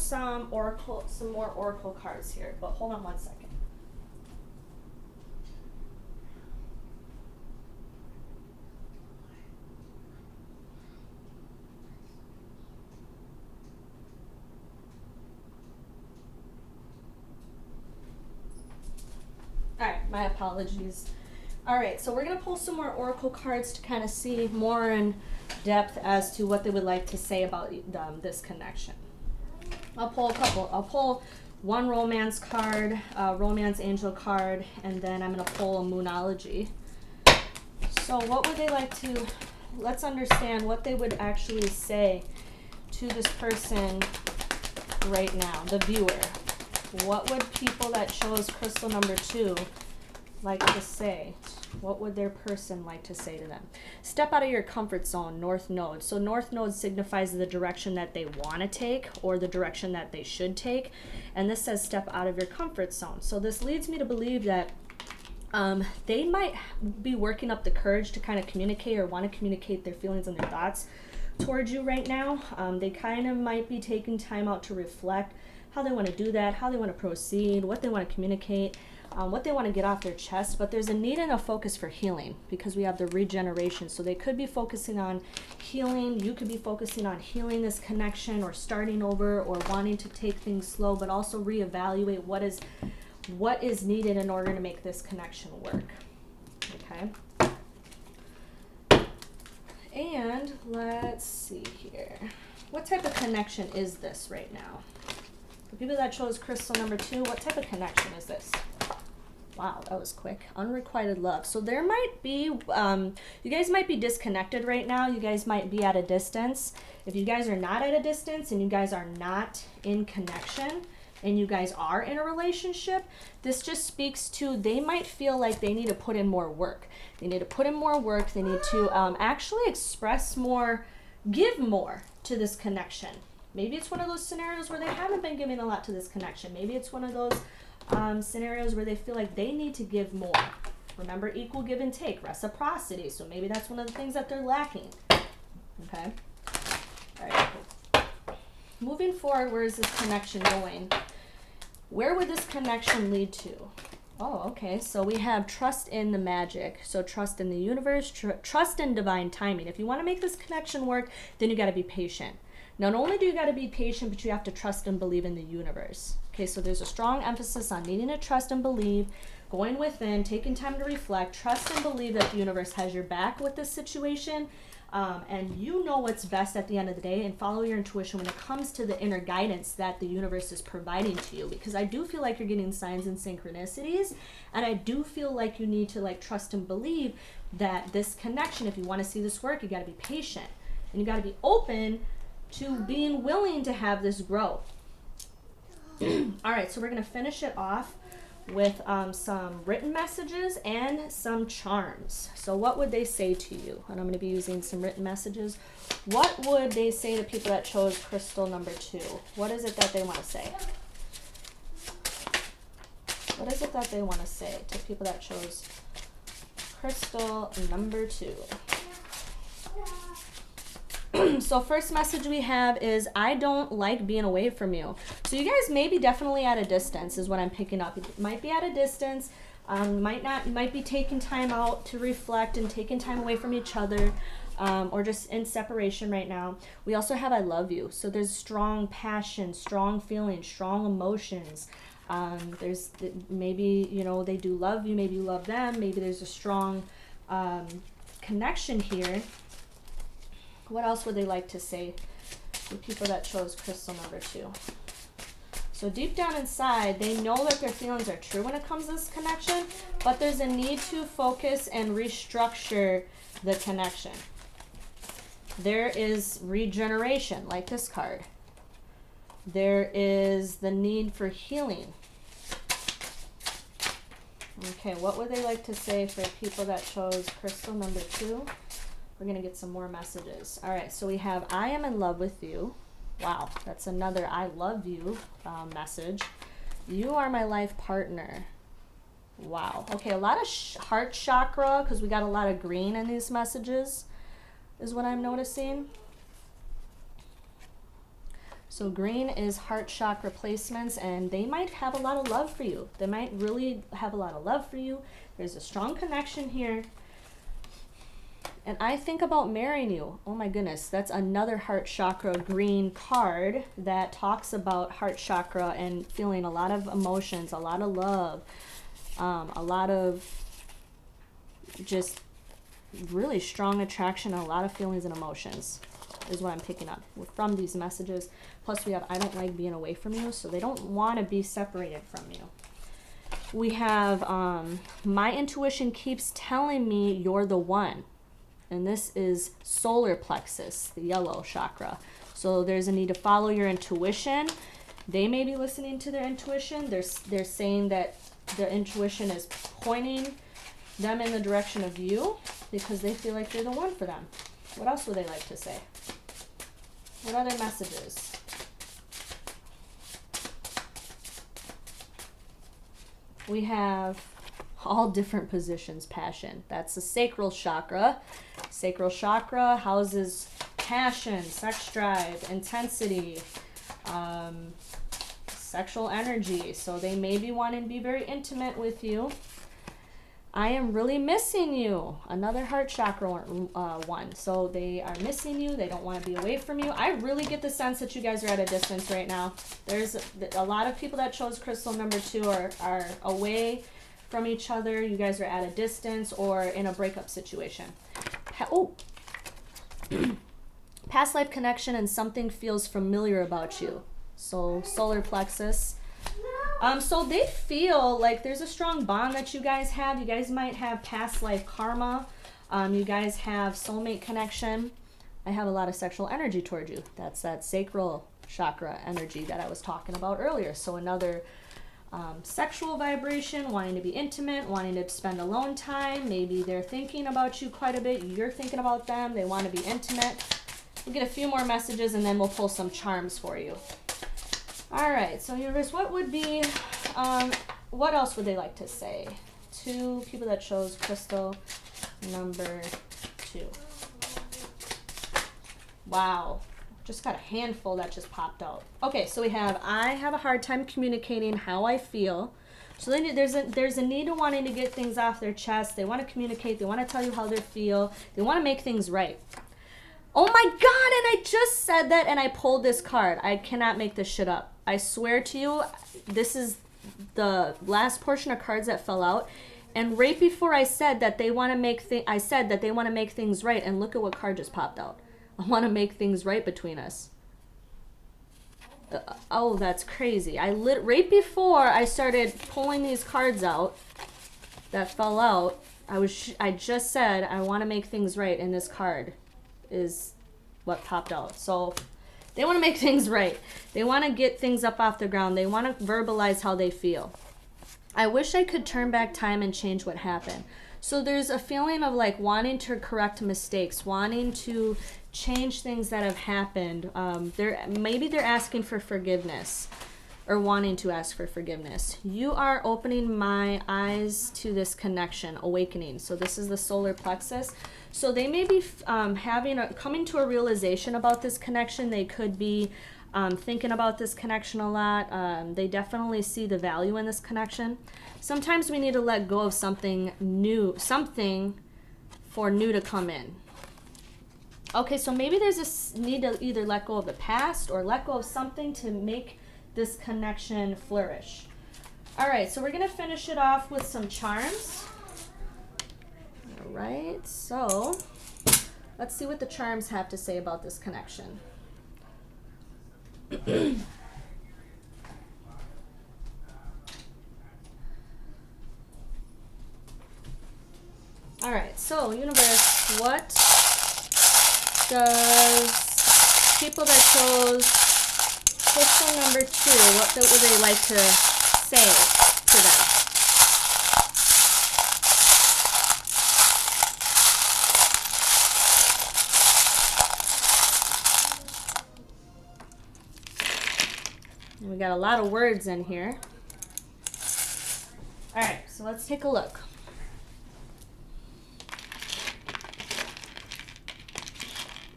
some more oracle cards here. But hold on one second. All right, my apologies. All right, so we're going to pull some more oracle cards to kind of see more in depth as to what they would like to say about this connection. I'll pull a couple. I'll pull one romance card, romance angel card, and then I'm going to pull a moonology. So what would they like to, let's understand what they would actually say to this person right now, the viewer. What would people that chose crystal number 2 like to say? What would their person like to say to them? Step out of your comfort zone, North Node. So North Node signifies the direction that they want to take or the direction that they should take. And this says step out of your comfort zone. So this leads me to believe that they might be working up the courage to kind of communicate or want to communicate their feelings and their thoughts towards you right now. They kind of might be taking time out to reflect how they want to do that, how they want to proceed, what they want to communicate, what they want to get off their chest. But there's a need and a focus for healing because we have the regeneration. So they could be focusing on healing. You could be focusing on healing this connection or starting over or wanting to take things slow, but also reevaluate what is needed in order to make this connection work. Okay. And let's see here. What type of connection is this right now? For people that chose crystal number 2, what type of connection is this? Wow, that was quick. Unrequited love. So there might be, you guys might be disconnected right now. You guys might be at a distance. If you guys are not at a distance and you guys are not in connection and you guys are in a relationship, this just speaks to they might feel like they need to put in more work. They need to put in more work. They need to actually express more, give more to this connection. Maybe it's one of those scenarios where they haven't been giving a lot to this connection. Maybe it's one of those scenarios where they feel like they need to give more. Remember, equal give and take, reciprocity. So maybe that's one of the things that they're lacking. Okay. All right. Moving forward, where is this connection going? Where would this connection lead to? Oh, okay. So we have trust in the magic. So trust in the universe, trust in divine timing. If you want to make this connection work, then you got to be patient. Not only do you got to be patient, but you have to trust and believe in the universe. Okay, so there's a strong emphasis on needing to trust and believe, going within, taking time to reflect, trust and believe that the universe has your back with this situation, and you know what's best at the end of the day, and follow your intuition when it comes to the inner guidance that the universe is providing to you, because I do feel like you're getting signs and synchronicities, and I do feel like you need to like trust and believe that this connection, if you want to see this work, you got to be patient, and you got to be open to being willing to have this grow. All right, so we're going to finish it off with some written messages and some charms. So what would they say to you? And I'm going to be using some written messages. What would they say to people that chose crystal number 2? What is it that they want to say? What is it that they want to say to people that chose crystal number 2? So first message we have is, I don't like being away from you. So you guys may be definitely at a distance is what I'm picking up. You might be at a distance, might be taking time out to reflect and taking time away from each other, or just in separation right now. We also have I love you. So there's strong passion, strong feelings, strong emotions. There's maybe, you know, they do love you, maybe you love them, maybe there's a strong connection here. What else would they like to say to people that chose crystal number 2? So deep down inside, they know that their feelings are true when it comes to this connection, but there's a need to focus and restructure the connection. There is regeneration, like this card. There is the need for healing. Okay, what would they like to say for people that chose crystal number 2? We're going to get some more messages. All right, so we have I am in love with you. Wow, that's another I love you message. You are my life partner. Wow. Okay, a lot of heart chakra, because we got a lot of green in these messages, is what I'm noticing. So green is heart chakra placements, and they might have a lot of love for you. They might really have a lot of love for you. There's a strong connection here. And I think about marrying you. Oh my goodness, that's another heart chakra green card that talks about heart chakra and feeling a lot of emotions, a lot of love, a lot of just really strong attraction, a lot of feelings and emotions is what I'm picking up from these messages. Plus we have I don't like being away from you, so they don't want to be separated from you. We have my intuition keeps telling me you're the one. And this is solar plexus, the yellow chakra. So there's a need to follow your intuition. They may be listening to their intuition. They're saying that their intuition is pointing them in the direction of you because they feel like you're the one for them. What else would they like to say? What other messages? We have all different positions. Passion. That's the sacral chakra. Sacral chakra houses passion, sex drive, intensity, sexual energy. So they may be wanting to be very intimate with you. I am really missing you. Another heart chakra one. So they are missing you. They don't want to be away from you. I really get the sense that you guys are at a distance right now. There's a lot of people that chose crystal number 2 are away from each other. You guys are at a distance or in a breakup situation. Past life connection and something feels familiar about you. So solar plexus. So they feel like there's a strong bond that you guys have. You guys might have past life karma. You guys have soulmate connection. I have a lot of sexual energy toward you. That's that sacral chakra energy that I was talking about earlier. So another sexual vibration, wanting to be intimate, wanting to spend alone time. Maybe they're thinking about you quite a bit. You're thinking about them. They want to be intimate. We'll get a few more messages and then we'll pull some charms for you. All right, so universe, what would be, what else would they like to say? 2 people that chose crystal number 2. Wow, just got a handful that just popped out. Okay, so we have, I have a hard time communicating how I feel. So then there's a need to wanting to get things off their chest. They want to communicate. They want to tell you how they feel. They want to make things right. Oh my God, and I just said that and I pulled this card. I cannot make this shit up. I swear to you, this is the last portion of cards that fell out. And right before I said that they want to make things right, and look at what card just popped out. I want to make things right between us. Oh, that's crazy. Right before I started pulling these cards out that fell out, I just said I want to make things right, and this card is what popped out. So they want to make things right. They want to get things up off the ground. They want to verbalize how they feel. I wish I could turn back time and change what happened. So there's a feeling of like wanting to correct mistakes, wanting to change things that have happened. Maybe they're asking for forgiveness or wanting to ask for forgiveness. You are opening my eyes to this connection, awakening. So this is the solar plexus. So they may be coming to a realization about this connection. They could be thinking about this connection a lot. They definitely see the value in this connection. Sometimes we need to let go of something new, something for new to come in. Okay, so maybe there's a need to either let go of the past or let go of something to make this connection flourish. All right, so we're going to finish it off with some charms. All right, so let's see what the charms have to say about this connection. All right, so universe, what does people that chose crystal number 2, what would they like to say to them? We got a lot of words in here. All right, so let's take a look.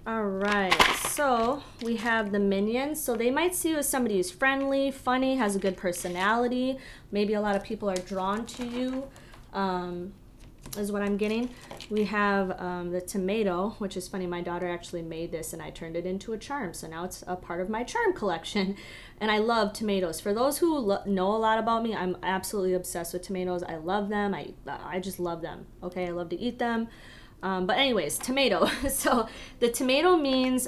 All right, so we have the minions. So they might see you as somebody who's friendly, funny, has a good personality. Maybe a lot of people are drawn to you, is what I'm getting. We have the tomato, which is funny. My daughter actually made this and I turned it into a charm. So now it's a part of my charm collection. And I love tomatoes. For those who know a lot about me, I'm absolutely obsessed with tomatoes. I love them. I just love them. Okay, I love to eat them. But anyways, tomato. So the tomato means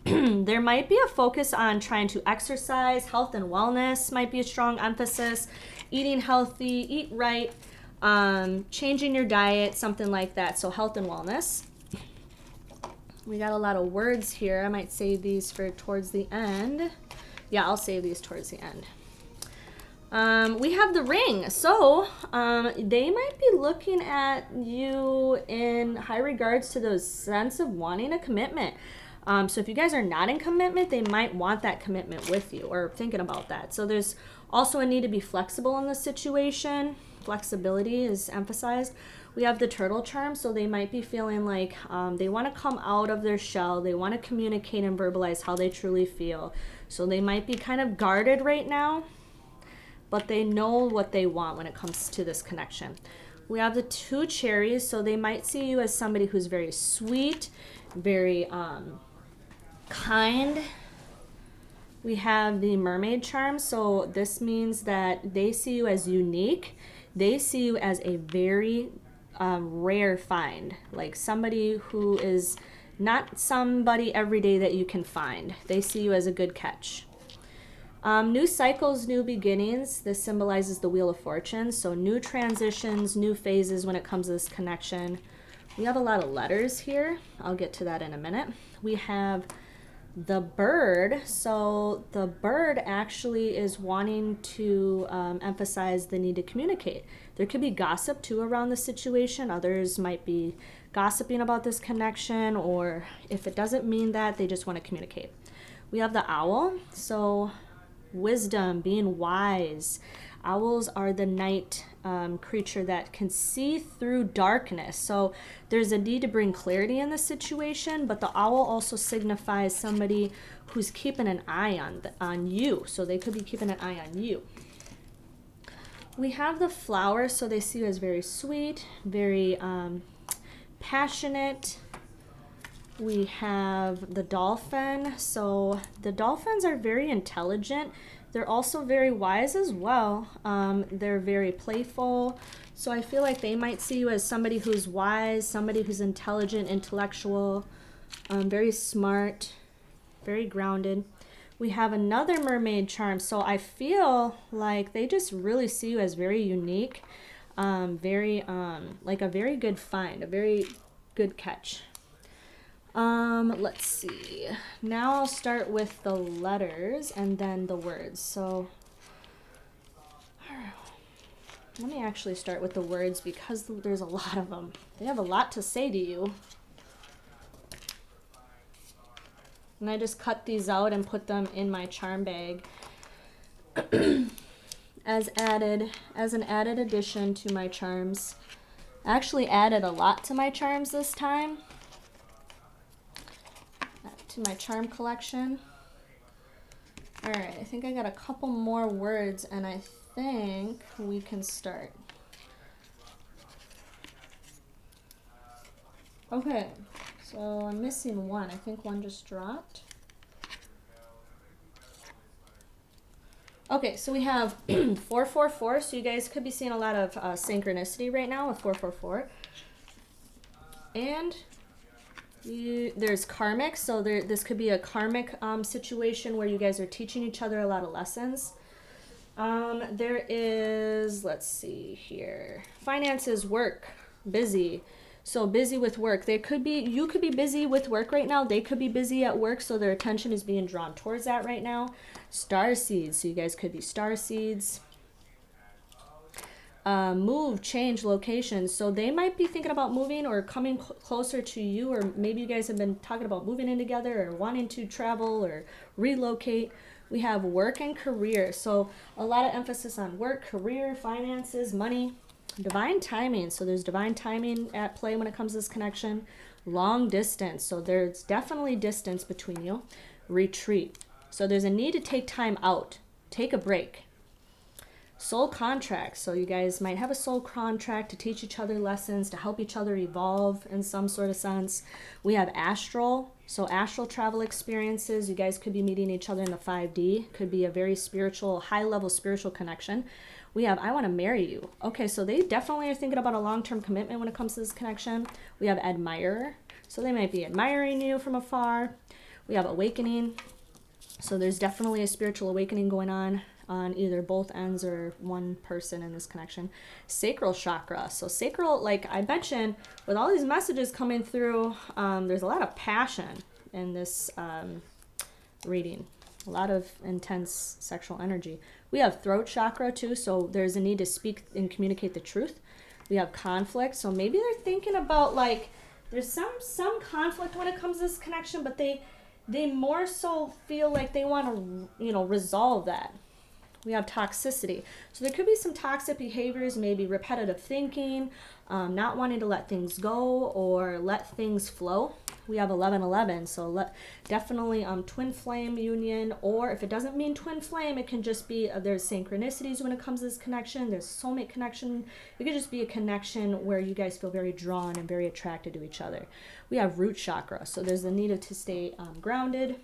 there might be a focus on trying to exercise. Health and wellness might be a strong emphasis. Eating healthy, eat right, changing your diet, something like that. So health and wellness. We got a lot of words here. I might save these for towards the end. Yeah, I'll save these towards the end. We have the ring. So they might be looking at you in high regards to those sense of wanting a commitment. So if you guys are not in commitment, they might want that commitment with you or thinking about that. So there's also a need to be flexible in the situation. Flexibility is emphasized. We have the turtle charm, so they might be feeling like they want to come out of their shell. They want to communicate and verbalize how they truly feel. So they might be kind of guarded right now, but they know what they want when it comes to this connection. We have the two cherries, so they might see you as somebody who's very sweet, very kind. We have the mermaid charm, so this means that they see you as unique. They see you as a very rare find, like somebody who is not somebody every day that you can find. They see you as a good catch. New cycles, new beginnings. This symbolizes the Wheel of Fortune. So new transitions, new phases when it comes to this connection. We have a lot of letters here. I'll get to that in a minute. We have the bird. So the bird actually is wanting to emphasize the need to communicate. There could be gossip too around the situation. Others might be gossiping about this connection, or if it doesn't mean that, they just want to communicate. We have the owl. So wisdom, being wise. Owls are the night creature that can see through darkness. So there's a need to bring clarity in the situation, but the owl also signifies somebody who's keeping an eye on you. So they could be keeping an eye on you. We have the flower, so they see you as very sweet, very passionate. We have the dolphin. So the dolphins are very intelligent. They're also very wise as well. They're very playful. So I feel like they might see you as somebody who's wise, somebody who's intelligent, intellectual, very smart, very grounded. We have another mermaid charm. So I feel like they just really see you as very unique, very like a very good find, a very good catch. Let's see. Now I'll start with the letters and then the words. So let me actually start with the words because there's a lot of them. They have a lot to say to you. And I just cut these out and put them in my charm bag as an added addition to my charms. I actually added a lot to my charms this time. To my charm collection. All right, I think I got a couple more words and I think we can start. Okay, so I'm missing one. I think one just dropped. Okay, so we have 444, so you guys could be seeing a lot of synchronicity right now with 444. And there's karmic, so this could be a karmic situation where you guys are teaching each other a lot of lessons. There is, let's see here, finances, work, busy. So busy with work. You could be busy with work right now. They could be busy at work, so their attention is being drawn towards that right now. Star seeds, so you guys could be star seeds. Move, change locations. So they might be thinking about moving or coming closer to you, or maybe you guys have been talking about moving in together or wanting to travel or relocate. We have work and career. So a lot of emphasis on work, career, finances, money, divine timing. So there's divine timing at play when it comes to this connection. Long distance. So there's definitely distance between you. Retreat. So there's a need to take time out, take a break. Soul contracts. So you guys might have a soul contract to teach each other lessons, to help each other evolve in some sort of sense. We have astral. So astral travel experiences. You guys could be meeting each other in the 5D. Could be a very spiritual, high-level spiritual connection. We have, I want to marry you. Okay, so they definitely are thinking about a long-term commitment when it comes to this connection. We have admirer. So they might be admiring you from afar. We have awakening. So there's definitely a spiritual awakening going on either both ends or one person in this connection. Sacral chakra. So sacral, like I mentioned, with all these messages coming through, there's a lot of passion in this reading. A lot of intense sexual energy. We We have throat chakra too, so there's a need to speak and communicate the truth. We have conflict, so maybe they're thinking about like there's some conflict when it comes to this connection, but they more so feel like they want to resolve that. We have toxicity, so there could be some toxic behaviors, maybe repetitive thinking, not wanting to let things go or let things flow. We have 1111, so definitely twin flame union, or if it doesn't mean twin flame, it can just be there's synchronicities when it comes to this connection. There's soulmate connection. It could just be a connection where you guys feel very drawn and very attracted to each other. We have root chakra, so there's the need to stay grounded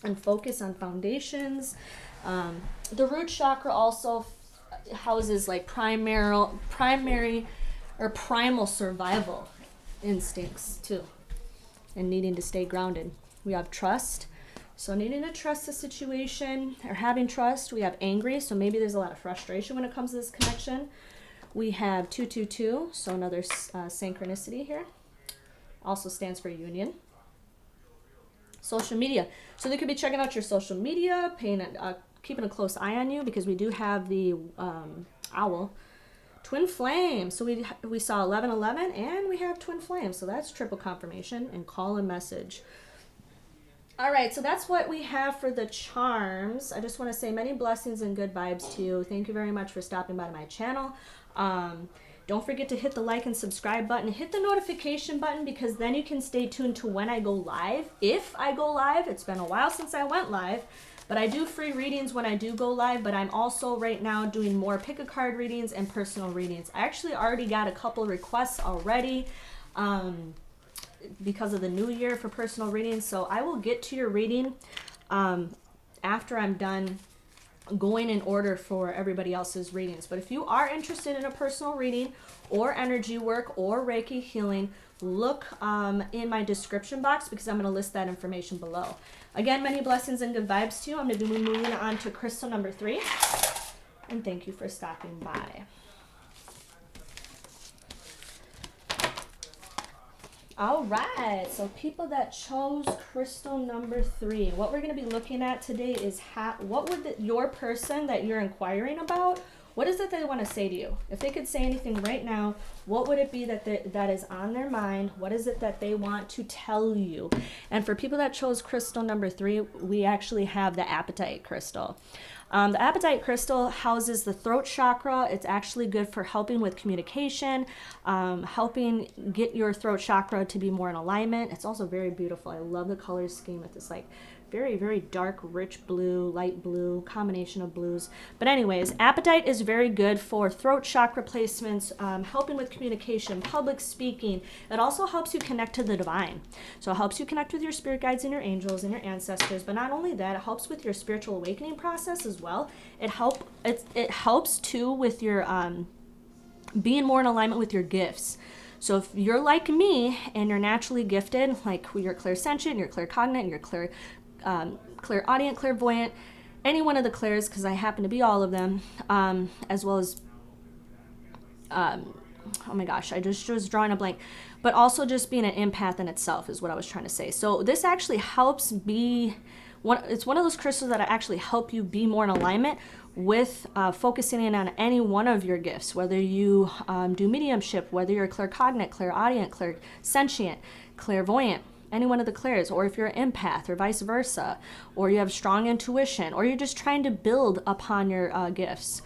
and focus on foundations. The root chakra also houses like primary or primal survival instincts too, and needing to stay grounded. We have trust, so needing to trust the situation or having trust. We have angry, so maybe there's a lot of frustration when it comes to this connection. We have 222, so another synchronicity here. Also stands for union. Social media, so they could be checking out your social media, keeping a close eye on you, because we do have the owl. Twin flame, so we saw 1111 and we have twin flame, so that's triple confirmation and call and message. All right, so that's what we have for the charms. I just want to say many blessings and good vibes to you. Thank you very much for stopping by my channel. Don't forget to hit the like and subscribe button. Hit the notification button, because then you can stay tuned to when I go live. If I go live, it's been a while since I went live, but I do free readings when I do go live, but I'm also right now doing more pick a card readings and personal readings. I actually already got a couple requests already because of the new year for personal readings, so I will get to your reading after I'm done going in order for everybody else's readings. But if you are interested in a personal reading or energy work or Reiki healing, look in my description box, because I'm going to list that information below. Again, many blessings and good vibes to you. I'm going to be moving on to crystal number 3. And thank you for stopping by. All right, so people that chose crystal number 3, what we're going to be looking at today is what would your person that you're inquiring about, what is it they want to say to you? If they could say anything right now, what would it be that is on their mind? What is it that they want to tell you? And for people that chose crystal number 3, we actually have the apatite crystal. The apatite crystal houses the throat chakra. It's actually good for helping with communication, helping get your throat chakra to be more in alignment. It's also very beautiful. I love the color scheme with this like very, very dark, rich blue, light blue, combination of blues. But anyways, apatite is very good for throat chakra placements, helping with communication, public speaking. It also helps you connect to the divine. So it helps you connect with your spirit guides and your angels and your ancestors. But not only that, it helps with your spiritual awakening process as well. It helps too with your being more in alignment with your gifts. So if you're like me and you're naturally gifted, like you're clairsentient, you're claircognate, you're clairaudient, clairvoyant, any one of the clairs, because I happen to be all of them, as well as, oh my gosh, I just was drawing a blank, but also just being an empath in itself is what I was trying to say. So this actually helps it's one of those crystals that actually help you be more in alignment with focusing in on any one of your gifts, whether you do mediumship, whether you're claircognate, clairaudient, clairsentient, clairvoyant, any one of the clairs, or if you're an empath or vice versa, or you have strong intuition, or you're just trying to build upon your gifts.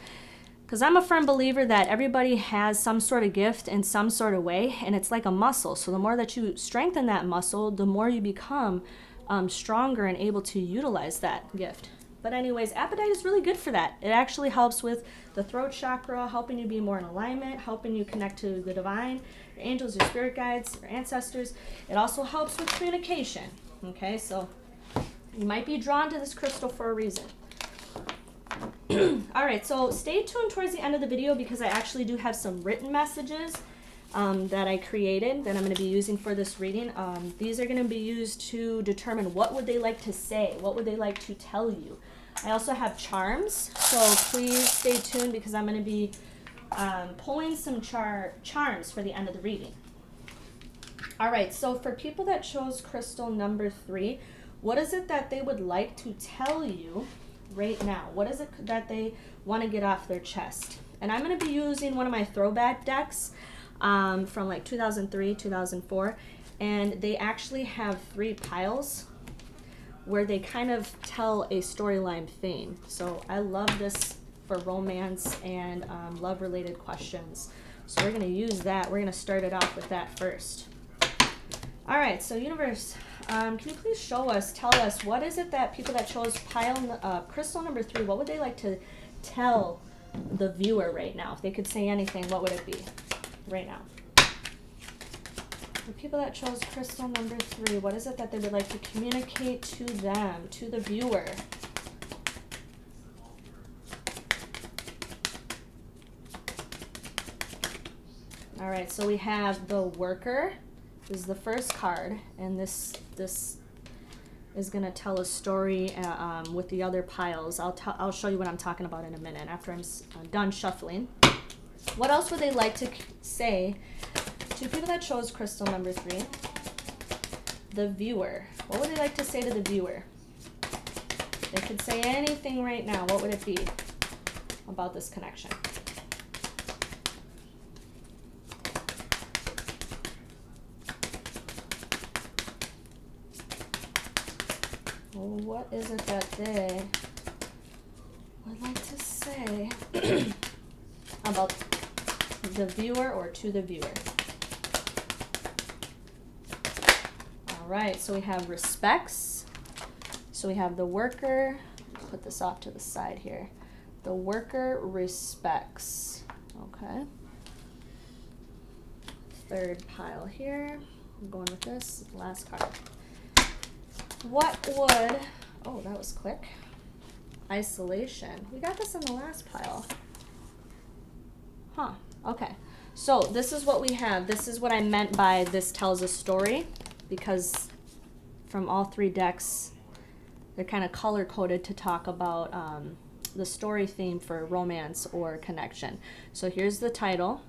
Because I'm a firm believer that everybody has some sort of gift in some sort of way, and it's like a muscle. So the more that you strengthen that muscle, the more you become stronger and able to utilize that gift. But anyways, apatite is really good for that. It actually helps with the throat chakra, helping you be more in alignment, helping you connect to the divine, your angels, your spirit guides, your ancestors. It also helps with communication. Okay, so you might be drawn to this crystal for a reason. All right, so stay tuned towards the end of the video, because I actually do have some written messages that I created that I'm going to be using for this reading. These are going to be used to determine what would they like to say, what would they like to tell you. I also have charms, so please stay tuned, because I'm going to be pulling some charms for the end of the reading. All right, so for people that chose crystal number 3, what is it that they would like to tell you right now? What is it that they want to get off their chest? And I'm going to be using one of my throwback decks from like 2003, 2004. And they actually have 3 piles where they kind of tell a storyline theme. So I love this for romance and love-related questions. So we're going to use that. We're going to start it off with that first. All right, so universe, can you please show us, tell us, what is it that people that chose crystal number 3, what would they like to tell the viewer right now? If they could say anything, what would it be right now? The people that chose crystal number 3, what is it that they would like to communicate to them, to the viewer? All right, so we have the Worker. This is the first card, and this is going to tell a story with the other piles. I'll show you what I'm talking about in a minute after I'm done shuffling. What else would they like to say to people that chose crystal number 3? The viewer. What would they like to say to the viewer? They could say anything right now. What would it be about this connection? What is it that they would like to say about the viewer or to the viewer? All right, so we have respects. So we have the Worker. Put this off to the side here. The Worker respects. Okay. Third pile here. I'm going with this last card. What would, oh, that was quick. Isolation. We got this in the last pile. Huh, okay. So this is what we have. This is what I meant by this tells a story, because from all 3 decks, they're kind of color-coded to talk about the story theme for romance or connection. So here's the title,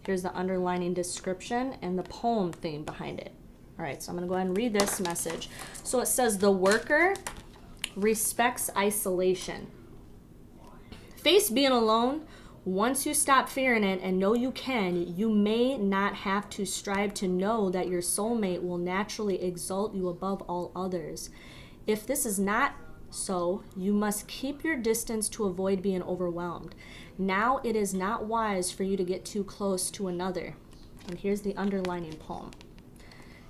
here's the underlining description, and the poem theme behind it. All right, so I'm going to go ahead and read this message. So it says, the Worker respects isolation. Face being alone. Once you stop fearing it and know you can, you may not have to strive to know that your soulmate will naturally exalt you above all others. If this is not so, you must keep your distance to avoid being overwhelmed. Now it is not wise for you to get too close to another. And here's the underlining poem.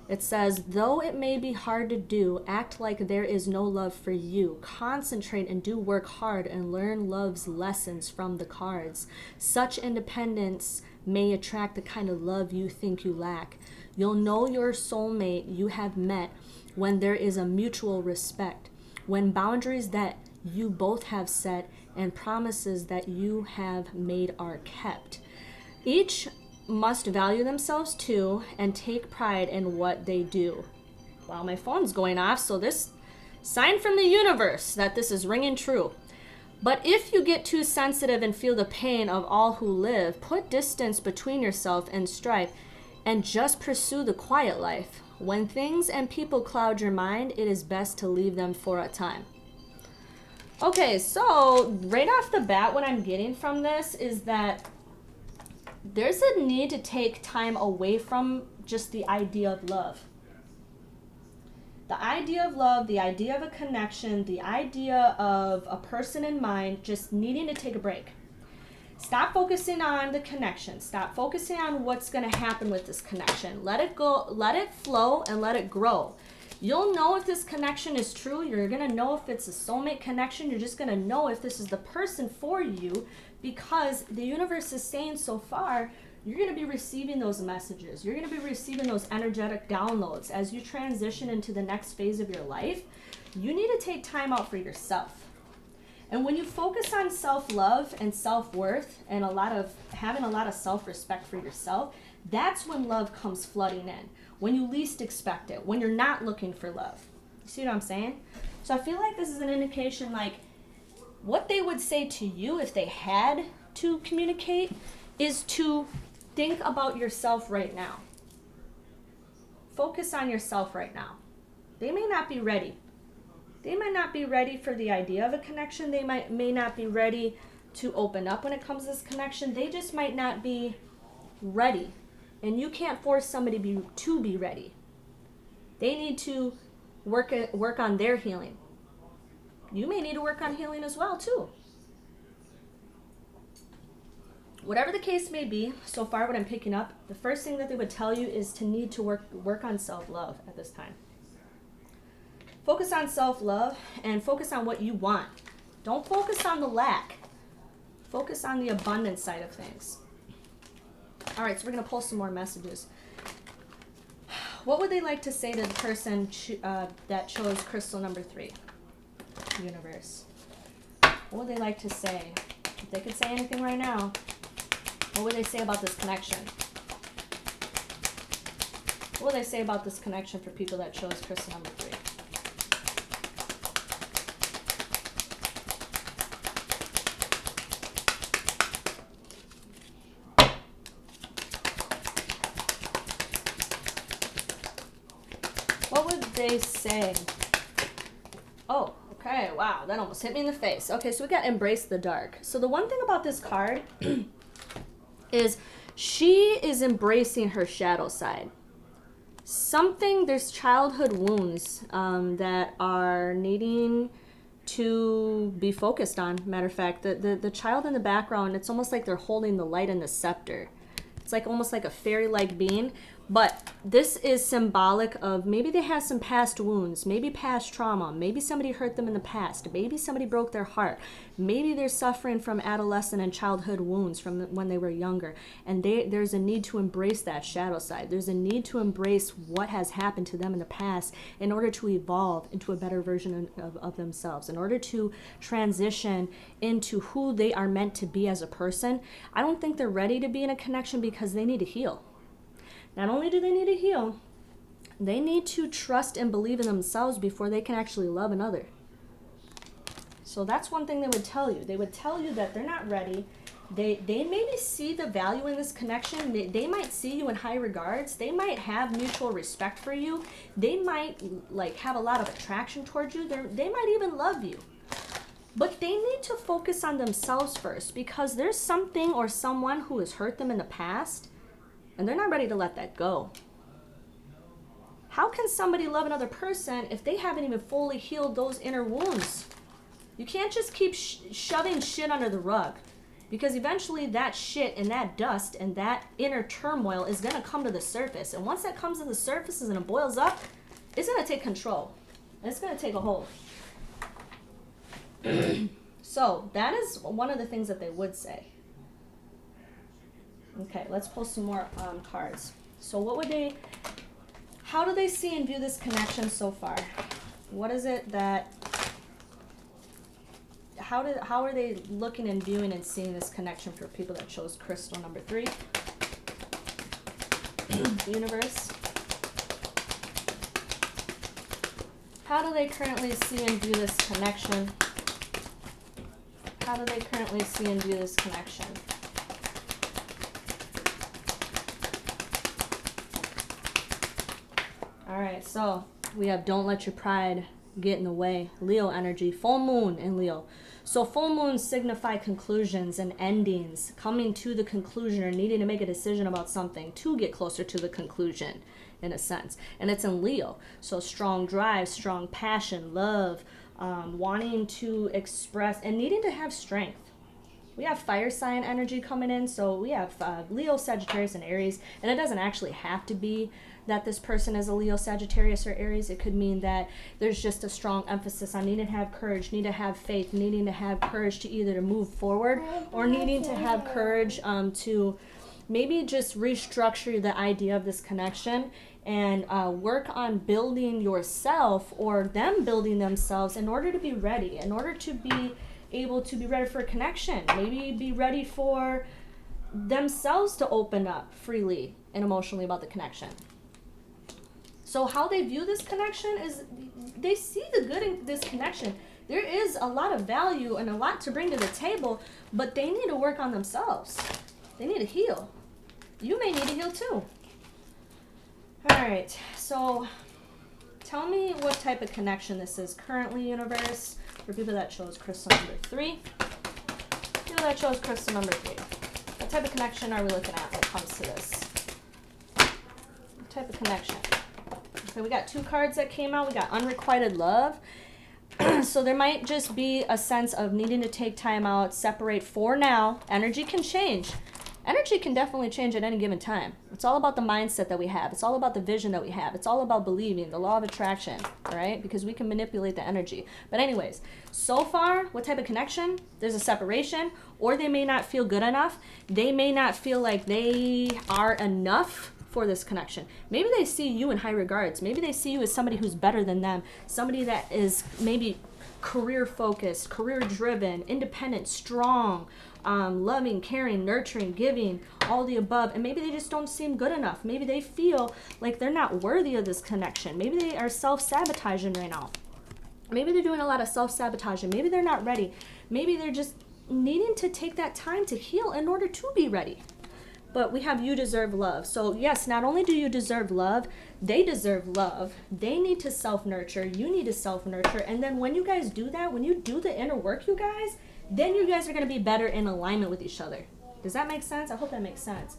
It says, though it may be hard to do, act like there is no love for you. Concentrate and do work hard and learn love's lessons from the cards. Such independence may attract the kind of love you think you lack. You'll know your soulmate you have met when there is a mutual respect, when boundaries that you both have set and promises that you have made are kept. Each must value themselves too and take pride in what they do. Wow, my phone's going off, so this sign from the universe that this is ringing true. But if you get too sensitive and feel the pain of all who live, put distance between yourself and strife and just pursue the quiet life. When things and people cloud your mind, it is best to leave them for a time. Okay, so right off the bat, what I'm getting from this is that there's a need to take time away from just the idea of love. The idea of love, the idea of a connection, the idea of a person in mind, just needing to take a break. Stop focusing on the connection. Stop focusing on what's going to happen with this connection. Let it go, let it flow, and let it grow. You'll know if this connection is true. You're going to know if it's a soulmate connection. You're just going to know if this is the person for you, because the universe is saying so far, you're going to be receiving those messages. You're going to be receiving those energetic downloads. As you transition into the next phase of your life, you need to take time out for yourself. And when you focus on self-love and self-worth and having a lot of self-respect for yourself, that's when love comes flooding in. When you least expect it, when you're not looking for love. You see what I'm saying? So I feel like this is an indication, like, what they would say to you if they had to communicate is to think about yourself right now. Focus on yourself right now. They may not be ready. They might not be ready for the idea of a connection. They may not be ready to open up when it comes to this connection. They just might not be ready. And you can't force somebody to be ready. They need to work on their healing. You may need to work on healing as well, too. Whatever the case may be, so far what I'm picking up, the first thing that they would tell you is to need to work on self-love at this time. Focus on self-love and focus on what you want. Don't focus on the lack. Focus on the abundance side of things. All right, so we're going to pull some more messages. What would they like to say to the person that chose crystal number 3? Universe. What would they like to say? If they could say anything right now, what would they say about this connection? What would they say about this connection for people that chose crystal number 3? What would they say? Oh, okay, wow, that almost hit me in the face. Okay, so we got embrace the dark. So the one thing about this card is she is embracing her shadow side. There's childhood wounds that are needing to be focused on. Matter of fact, the child in the background, it's almost like they're holding the light and the scepter. It's like almost like a fairy-like being. But this is symbolic of maybe they have some past wounds, maybe past trauma, maybe somebody hurt them in the past, maybe somebody broke their heart, maybe they're suffering from adolescent and childhood wounds from when they were younger, and there's a need to embrace that shadow side. There's a need to embrace what has happened to them in the past in order to evolve into a better version of themselves, in order to transition into who they are meant to be as a person. I don't think they're ready to be in a connection because they need to heal. Not only do they need to heal, they need to trust and believe in themselves before they can actually love another. So that's one thing they would tell you. They would tell you that they're not ready. They maybe see the value in this connection. They might see you in high regards. They might have mutual respect for you. They might have a lot of attraction towards you. They might even love you. But they need to focus on themselves first, because there's something or someone who has hurt them in the past, and they're not ready to let that go. How can somebody love another person if they haven't even fully healed those inner wounds? You can't just keep shoving shit under the rug, because eventually that shit and that dust and that inner turmoil is going to come to the surface. And once that comes to the surface and it boils up, it's going to take control. It's going to take a hold. So that is one of the things that they would say. Okay, let's pull some more cards. So how do they see and view this connection so far? What is it that, how are they looking and viewing and seeing this connection for people that chose crystal number 3? Universe. How do they currently see and view this connection? How do they currently see and view this connection? All right, so we have don't let your pride get in the way. Leo energy, full moon in Leo. So full moons signify conclusions and endings, coming to the conclusion or needing to make a decision about something to get closer to the conclusion, in a sense. And it's in Leo. So strong drive, strong passion, love, wanting to express and needing to have strength. We have fire sign energy coming in. So we have Leo, Sagittarius, and Aries. And it doesn't actually have to be that this person is a Leo, Sagittarius, or Aries. It could mean that there's just a strong emphasis on needing to have courage, need to have faith, needing to have courage to either to move forward or needing to have courage to maybe just restructure the idea of this connection and work on building yourself or them building themselves in order to be ready, in order to be able to be ready for a connection, maybe be ready for themselves to open up freely and emotionally about the connection. So how they view this connection is they see the good in this connection. There is a lot of value and a lot to bring to the table, but they need to work on themselves. They need to heal. You may need to heal too. All right, so Tell me what type of connection this is currently, universe, for people that chose crystal number 3. People that chose crystal number 3. What type of connection are we looking at when it comes to this? What type of connection? Okay, we got 2 cards that came out. We got unrequited love. So there might just be a sense of needing to take time out, separate for now. Energy can change. Energy can definitely change at any given time. It's all about the mindset that we have. It's all about the vision that we have. It's all about believing, the law of attraction, all right? Because we can manipulate the energy. But anyways, so far, what type of connection? There's a separation, or they may not feel good enough. They may not feel like they are enough for this connection. Maybe they see you in high regards. Maybe they see you as somebody who's better than them, somebody that is maybe career focused, career driven, independent, strong, loving, caring, nurturing, giving, all the above. And maybe they just don't seem good enough. Maybe they feel like they're not worthy of this connection. Maybe they are self-sabotaging right now. Maybe they're doing a lot of self-sabotaging. Maybe they're not ready. Maybe they're just needing to take that time to heal in order to be ready. But we have you deserve love. So yes, not only do you deserve love, they deserve love. They need to self-nurture. You need to self-nurture. And then when you guys do that, when you do the inner work, you guys, then you guys are going to be better in alignment with each other. Does that make sense? I hope that makes sense.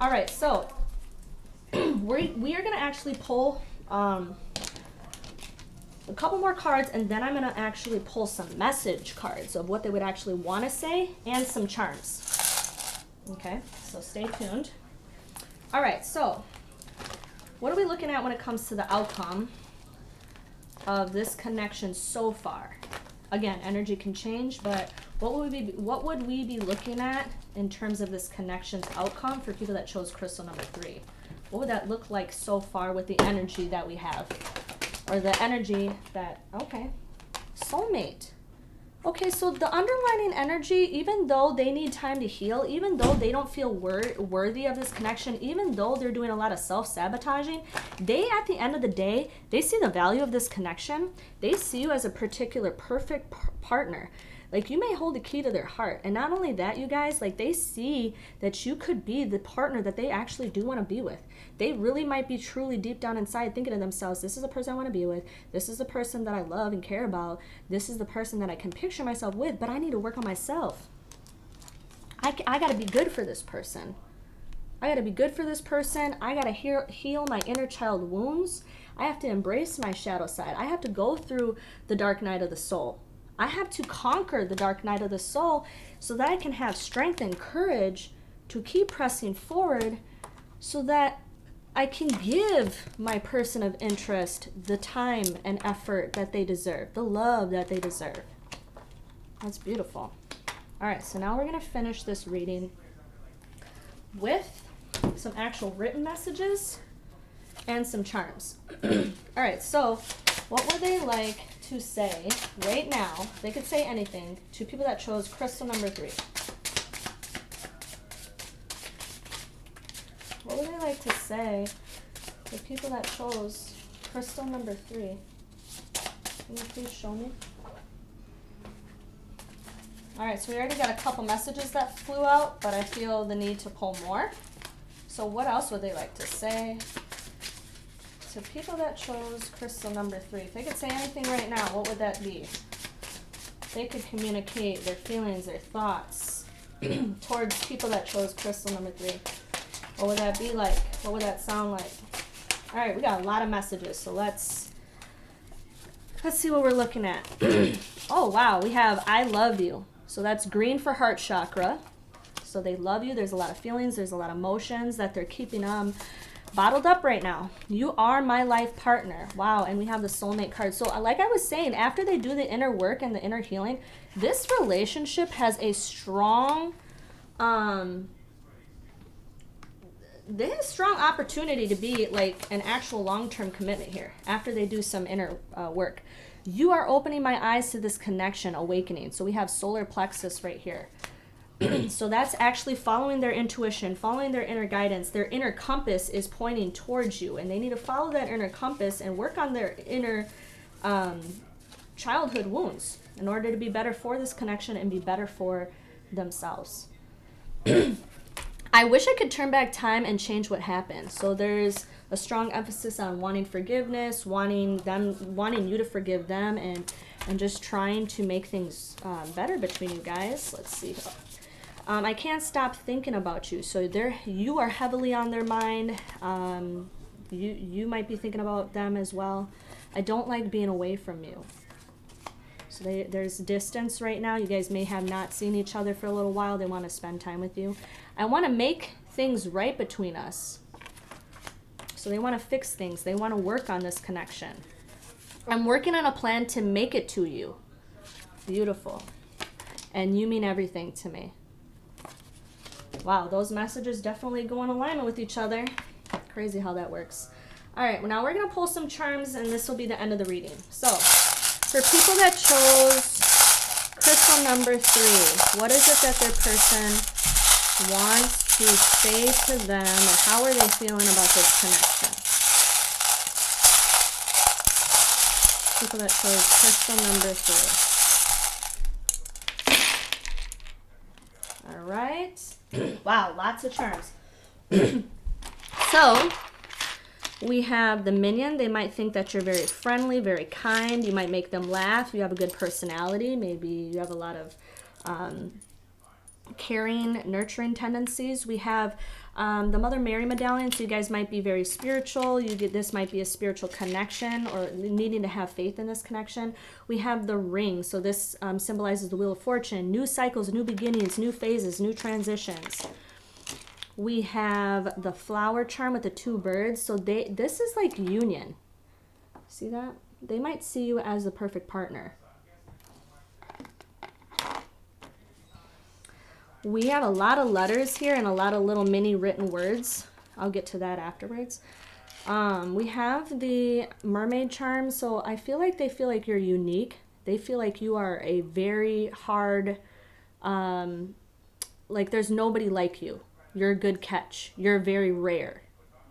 All right, so we are going to actually pull a couple more cards, and then I'm going to actually pull some message cards of what they would actually want to say and some charms. Okay, so stay tuned. All right, so what are we looking at when it comes to the outcome of this connection so far? Again, energy can change, but what would we be looking at in terms of this connection's outcome for people that chose crystal number 3? What would that look like so far with the energy that we have? Or the energy that, okay, soulmate. Okay, so the underlining energy, even though they need time to heal, even though they don't feel worthy of this connection, even though they're doing a lot of self-sabotaging, they, at the end of the day, they see the value of this connection. They see you as a particular perfect partner. Like, you may hold the key to their heart. And not only that, you guys, like, they see that you could be the partner that they actually do want to be with. They really might be truly deep down inside thinking to themselves, this is the person I want to be with. This is the person that I love and care about. This is the person that I can picture myself with, but I need to work on myself. I got to be good for this person. I got to be good for this person. I got to heal my inner child wounds. I have to embrace my shadow side. I have to go through the dark night of the soul. I have to conquer the dark night of the soul so that I can have strength and courage to keep pressing forward so that I can give my person of interest the time and effort that they deserve, the love that they deserve. That's beautiful. All right, so now we're going to finish this reading with some actual written messages and some charms. All right, so what would they like to say right now? They could say anything to people that chose crystal number 3. What would they like to say to people that chose crystal number 3? Can you please show me? All right, so we already got a couple messages that flew out, but I feel the need to pull more. So what else would they like to say to people that chose crystal number 3? If they could say anything right now, what would that be? They could communicate their feelings, their thoughts towards people that chose crystal number 3. What would that be like? What would that sound like? All right, we got a lot of messages, so let's see what we're looking at. Oh, wow, we have I love you. So that's green for heart chakra. So they love you. There's a lot of feelings. There's a lot of emotions that they're keeping bottled up right now. You are my life partner. Wow, and we have the soulmate card. So like I was saying, after they do the inner work and the inner healing, this relationship has a strong they have a strong opportunity to be like an actual long-term commitment here after they do some inner work. You are opening my eyes to this connection, awakening. So we have solar plexus right here. So that's actually following their intuition, following their inner guidance. Their inner compass is pointing towards you, and they need to follow that inner compass and work on their inner childhood wounds in order to be better for this connection and be better for themselves. I wish I could turn back time and change what happened. So there's a strong emphasis on wanting forgiveness, wanting you to forgive them, and just trying to make things better between you guys. Let's see. I can't stop thinking about you. So you are heavily on their mind. You might be thinking about them as well. I don't like being away from you. So there's distance right now. You guys may have not seen each other for a little while. They want to spend time with you. I want to make things right between us. So they want to fix things. They want to work on this connection. I'm working on a plan to make it to you. Beautiful. And you mean everything to me. Wow, those messages definitely go in alignment with each other. Crazy how that works. All right, well, now we're going to pull some charms, and this will be the end of the reading. So, for people that chose crystal number 3, what is it that their person wants to say to them, or how are they feeling about this connection? People that chose crystal number 3. All right. Wow, lots of charms. So, we have the minion. They might think that you're very friendly, very kind. You might make them laugh. You have a good personality. Maybe you have a lot of caring, nurturing tendencies. We have the Mother Mary medallion. So you guys might be very spiritual. This might be a spiritual connection, or needing to have faith in this connection. We have the ring. So this symbolizes the Wheel of Fortune, new cycles, new beginnings, new phases, new transitions. We have the flower charm with the 2 birds. So this is like union. See that? They might see you as the perfect partner. We have a lot of letters here and a lot of little mini written words. I'll get to that afterwards. We have the mermaid charm. So I feel like they feel like you're unique. They feel like you are a very hard, like there's nobody like you. You're a good catch. You're very rare.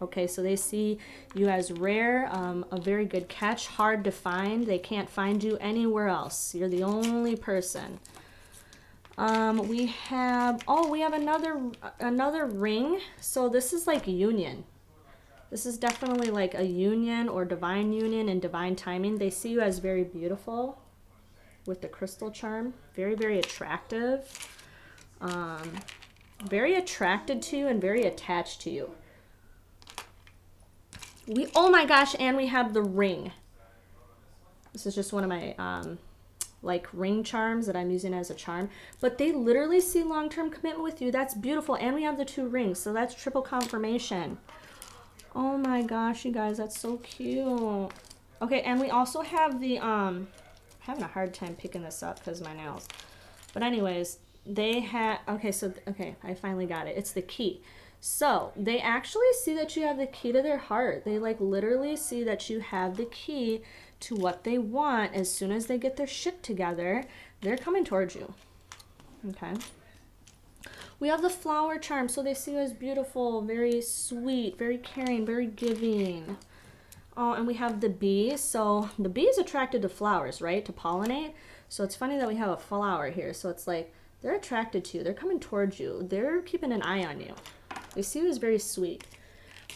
Okay, so they see you as rare, a very good catch, hard to find. They can't find you anywhere else. You're the only person. We have another ring. So this is like a union. This is definitely like a union or divine union and divine timing. They see you as very beautiful with the crystal charm. Very, very attractive. Very attracted to you and very attached to you. Oh my gosh, and we have the ring. This is just one of my like ring charms that I'm using as a charm. But they literally see long-term commitment with you. That's beautiful. And we have the 2 rings, so that's triple confirmation. Oh my gosh, you guys, that's so cute. Okay, and we also have the I'm having a hard time picking this up because of my nails. But anyways, they have, okay, I finally got it. It's the key. So they actually see that you have the key to their heart. They like literally see that you have the key to what they want. As soon as they get their shit together, they're coming towards you. Okay. We have the flower charm. So they see you as beautiful, very sweet, very caring, very giving. Oh, and we have the bee. So the bee is attracted to flowers, right? To pollinate. So it's funny that we have a flower here. So it's like, they're attracted to you. They're coming towards you. They're keeping an eye on you. They see you as very sweet.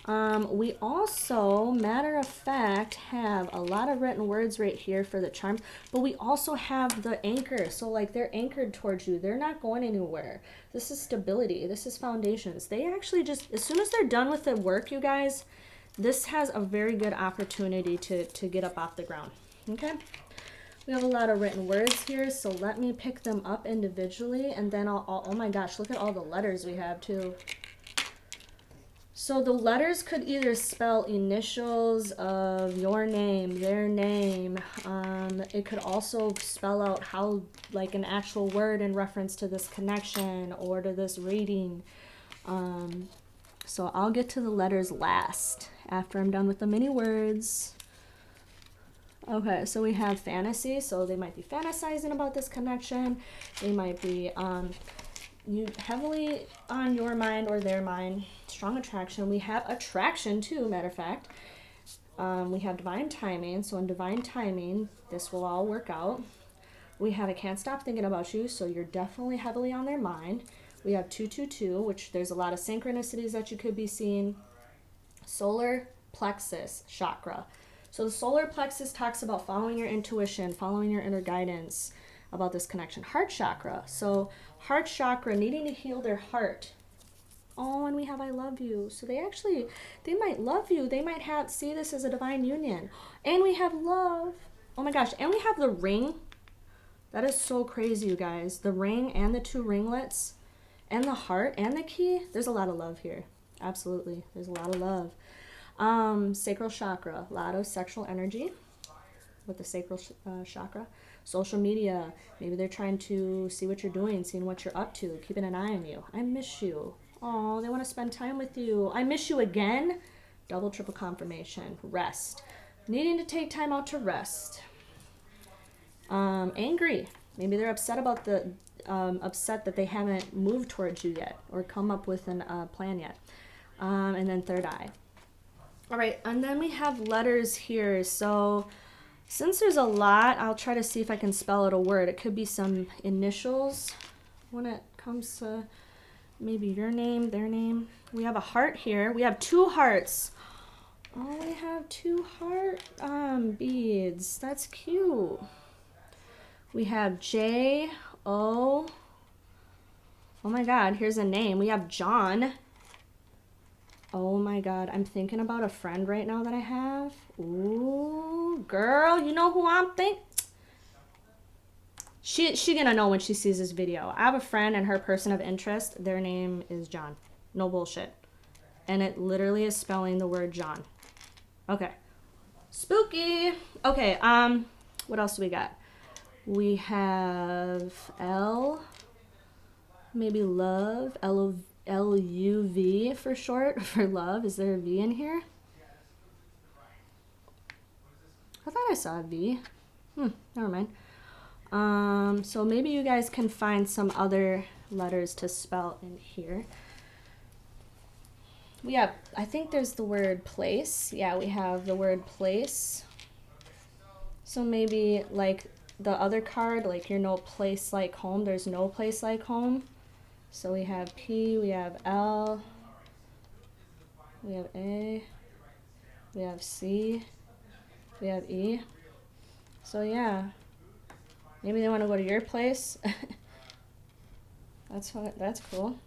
We also, matter of fact, have a lot of written words right here for the charms. But we also have the anchor. So like they're anchored towards you. They're not going anywhere. This is stability. This is foundations. They actually just, as soon as they're done with the work, you guys, this has a very good opportunity to get up off the ground. Okay? We have a lot of written words here, so let me pick them up individually, and then oh my gosh, look at all the letters we have too. So the letters could either spell initials of your name, their name. It could also spell out how, like an actual word in reference to this connection or to this reading. So I'll get to the letters last, after I'm done with the mini words. Okay, so we have fantasy, so they might be fantasizing about this connection. They might be heavily on your mind or their mind. Strong attraction. We have attraction too, matter of fact. We have divine timing, so in divine timing, this will all work out. We have I can't stop thinking about you, so you're definitely heavily on their mind. We have 222, which there's a lot of synchronicities that you could be seeing. Solar plexus chakra. So the solar plexus talks about following your intuition, following your inner guidance, about this connection. Heart chakra. So heart chakra, needing to heal their heart. Oh, and we have I love you. So they might love you. They might see this as a divine union. And we have love. Oh my gosh. And we have the ring. That is so crazy, you guys. The ring and the 2 ringlets and the heart and the key. There's a lot of love here. Absolutely. There's a lot of love. Sacral chakra. A lot of sexual energy with the sacral chakra. Social media. Maybe they're trying to see what you're doing, seeing what you're up to, keeping an eye on you. I miss you. Oh, they want to spend time with you. I miss you again. Double, triple confirmation. Rest. Needing to take time out to rest. Angry. Maybe they're upset about upset that they haven't moved towards you yet or come up with a plan yet. And then third eye. All right, and then we have letters here. So since there's a lot, I'll try to see if I can spell out a word. It could be some initials when it comes to maybe your name, their name. We have a heart here. We have 2 hearts. Oh, we have 2 heart beads. That's cute. We have J, O. Oh my God, here's a name. We have John. Oh my God, I'm thinking about a friend right now that I have. Ooh, girl, you know who I'm thinking? She gonna know when she sees this video. I have a friend and her person of interest, their name is John. No bullshit. And it literally is spelling the word John. Okay. Spooky. Okay, what else do we got? We have L, maybe love, L-U-V for short, for love. Is there a V in here? I thought I saw a V. Never mind. So maybe you guys can find some other letters to spell in here. We have, I think there's the word place. Yeah, we have the word place. So maybe like the other card, like you're no place like home. There's no place like home. So we have P, we have L, we have A, we have C, we have E. So yeah, maybe they want to go to your place. That's cool.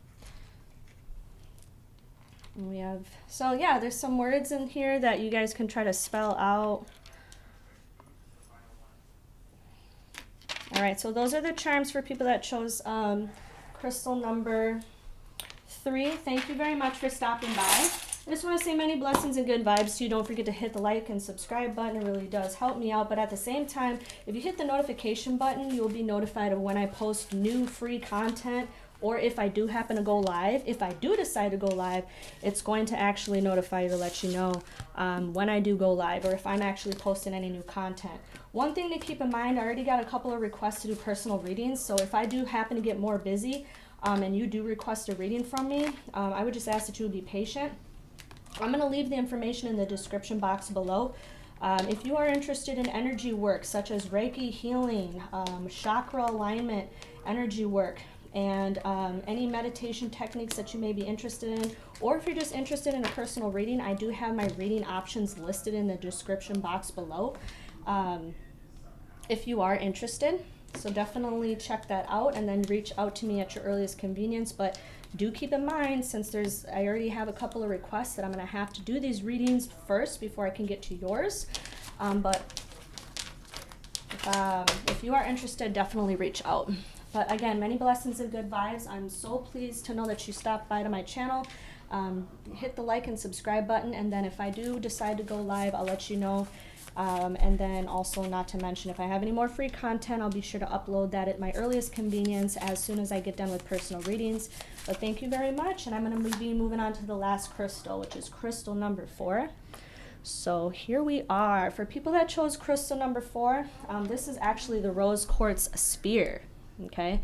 And we have, so yeah, there's some words in here that you guys can try to spell out. All right, so those are the charms for people that chose crystal number 3. Thank you very much for stopping by. I just want to say many blessings and good vibes to you. Don't forget to hit the like and subscribe button. It really does help me out. But at the same time, if you hit the notification button, you will be notified of when I post new free content, or if I do happen to go live. If I do decide to go live, it's going to actually notify you to let you know when I do go live, or if I'm actually posting any new content. One thing to keep in mind, I already got a couple of requests to do personal readings, so if I do happen to get more busy and you do request a reading from me, I would just ask that you would be patient. I'm going to leave the information in the description box below. If you are interested in energy work such as Reiki Healing, Chakra Alignment energy work, and any meditation techniques that you may be interested in, or if you're just interested in a personal reading, I do have my reading options listed in the description box below if you are interested. So definitely check that out and then reach out to me at your earliest convenience. But do keep in mind, since I already have a couple of requests, that I'm going to have to do these readings first before I can get to yours. But if you are interested, definitely reach out. But again, many blessings and good vibes. I'm so pleased to know that you stopped by to my channel. Hit the like and subscribe button, and then if I do decide to go live, I'll let you know. And then also, not to mention, if I have any more free content, I'll be sure to upload that at my earliest convenience as soon as I get done with personal readings. But thank you very much, and I'm going to be moving on to the last crystal, which is crystal number 4. So here we are. For people that chose crystal number 4, this is actually the rose quartz sphere. Okay,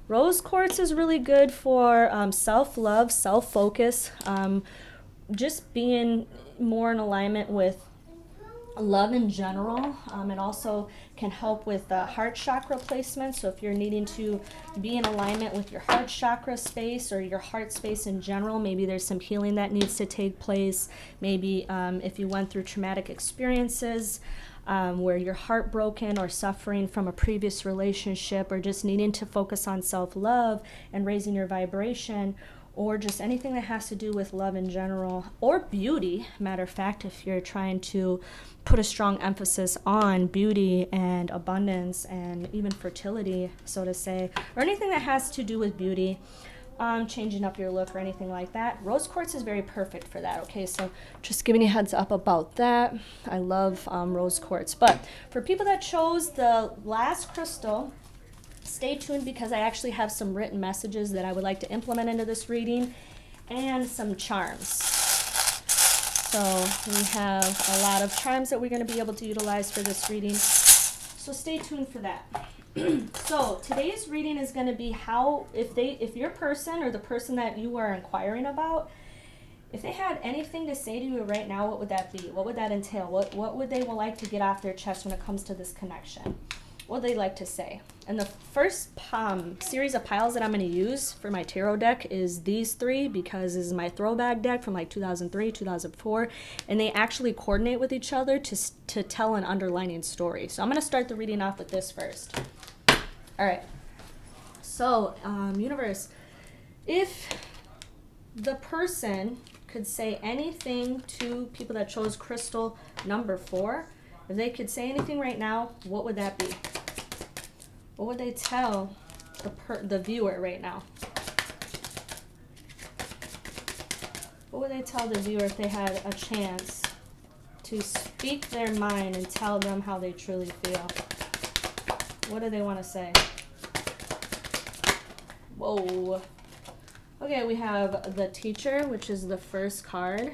rose quartz is really good for self-love, self-focus, just being more in alignment with love in general. It also can help with heart chakra placement. So if you're needing to be in alignment with your heart chakra space or your heart space in general, maybe there's some healing that needs to take place. Maybe if you went through traumatic experiences where you're heartbroken or suffering from a previous relationship, or just needing to focus on self-love and raising your vibration, or just anything that has to do with love in general, or beauty. Matter of fact, if you're trying to put a strong emphasis on beauty and abundance and even fertility, so to say, or anything that has to do with beauty, changing up your look or anything like that, rose quartz is very perfect for that. Okay, so just giving you a heads up about that. I love rose quartz. But for people that chose the last crystal, stay tuned, because I actually have some written messages that I would like to implement into this reading and some charms. So we have a lot of charms that we're going to be able to utilize for this reading. So stay tuned for that. So today's reading is going to be how, if your person or the person that you are inquiring about, if they had anything to say to you right now, what would that be? What would that entail? What would they like to get off their chest when it comes to this connection? What would they like to say? And the first series of piles that I'm going to use for my tarot deck is these three, because this is my throwback deck from like 2003, 2004, and they actually coordinate with each other to tell an underlining story. So I'm going to start the reading off with this first. All right. So, universe, if the person could say anything to people that chose crystal number 4, if they could say anything right now, what would that be? What would they tell the viewer right now? What would they tell the viewer if they had a chance to speak their mind and tell them how they truly feel? What do they want to say? Whoa. Okay, we have the Teacher, which is the first card.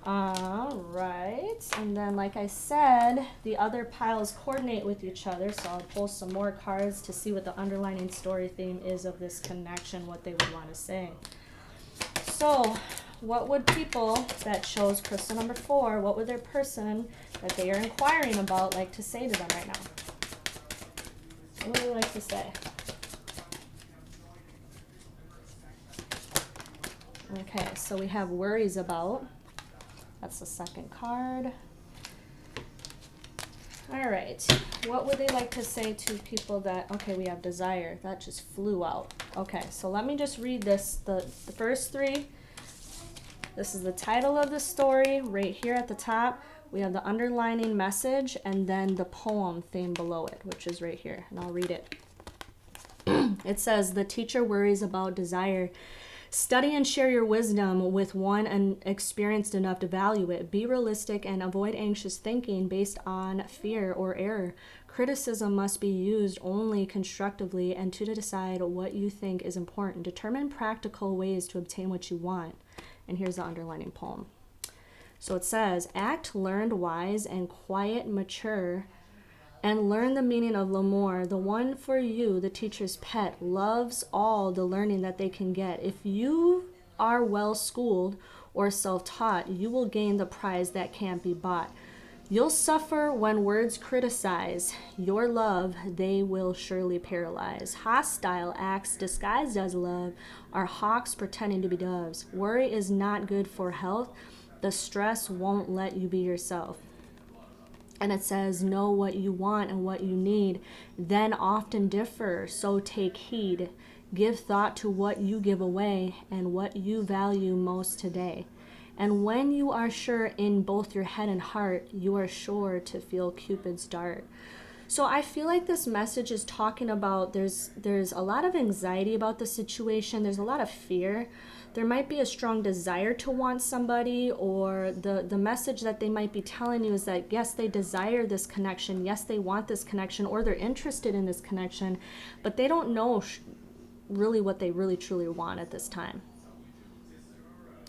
All right, and then like I said, the other piles coordinate with each other, so I'll pull some more cards to see what the underlining story theme is of this connection, what they would want to say. So what would people that chose crystal number 4, what would their person that they are inquiring about like to say to them right now? What would they like to say? Okay, so we have worries about. That's the second card. All right. What would they like to say to people that, okay, we have desire. That just flew out. Okay, so let me just read this. The first 3. This is the title of the story right here at the top. We have the underlining message and then the poem theme below it, which is right here. And I'll read it. It says, the teacher worries about desire. Study and share your wisdom with one experienced enough to value it. Be realistic and avoid anxious thinking based on fear or error. Criticism must be used only constructively and to decide what you think is important. Determine practical ways to obtain what you want. And here's the underlining poem. So it says, act learned, wise, and quiet, mature, and learn the meaning of l'amour, the one for you, the teacher's pet, loves all the learning that they can get. If you are well schooled or self-taught, you will gain the prize that can't be bought. You'll suffer when words criticize your love, they will surely paralyze. Hostile acts disguised as love are hawks pretending to be doves. Worry is not good for health. The stress won't let you be yourself. And it says, know what you want and what you need, then often differ, so take heed. Give thought to what you give away and what you value most today. And when you are sure in both your head and heart, you are sure to feel Cupid's dart. So I feel like this message is talking about there's a lot of anxiety about the situation. There's a lot of fear. There might be a strong desire to want somebody, or the message that they might be telling you is that, yes, they desire this connection. Yes, they want this connection, or they're interested in this connection, but they don't know really what they really truly want at this time.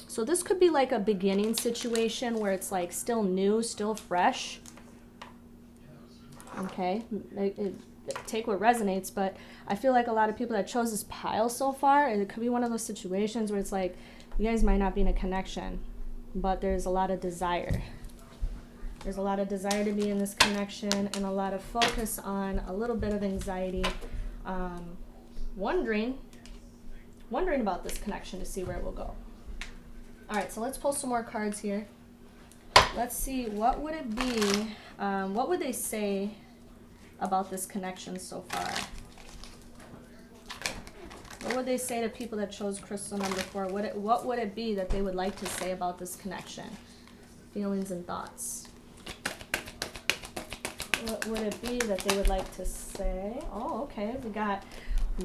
So this could be like a beginning situation where it's like still new, still fresh. Okay, take what resonates, but I feel like a lot of people that chose this pile so far, it could be one of those situations where it's like, you guys might not be in a connection, but there's a lot of desire. There's a lot of desire to be in this connection and a lot of focus on a little bit of anxiety, wondering about this connection to see where it will go. All right, so let's pull some more cards here. Let's see, what would it be? What would they say about this connection so far? What would they say to people that chose crystal number 4? What would it be that they would like to say about this connection? Feelings and thoughts. What would it be that they would like to say? Oh, okay. We got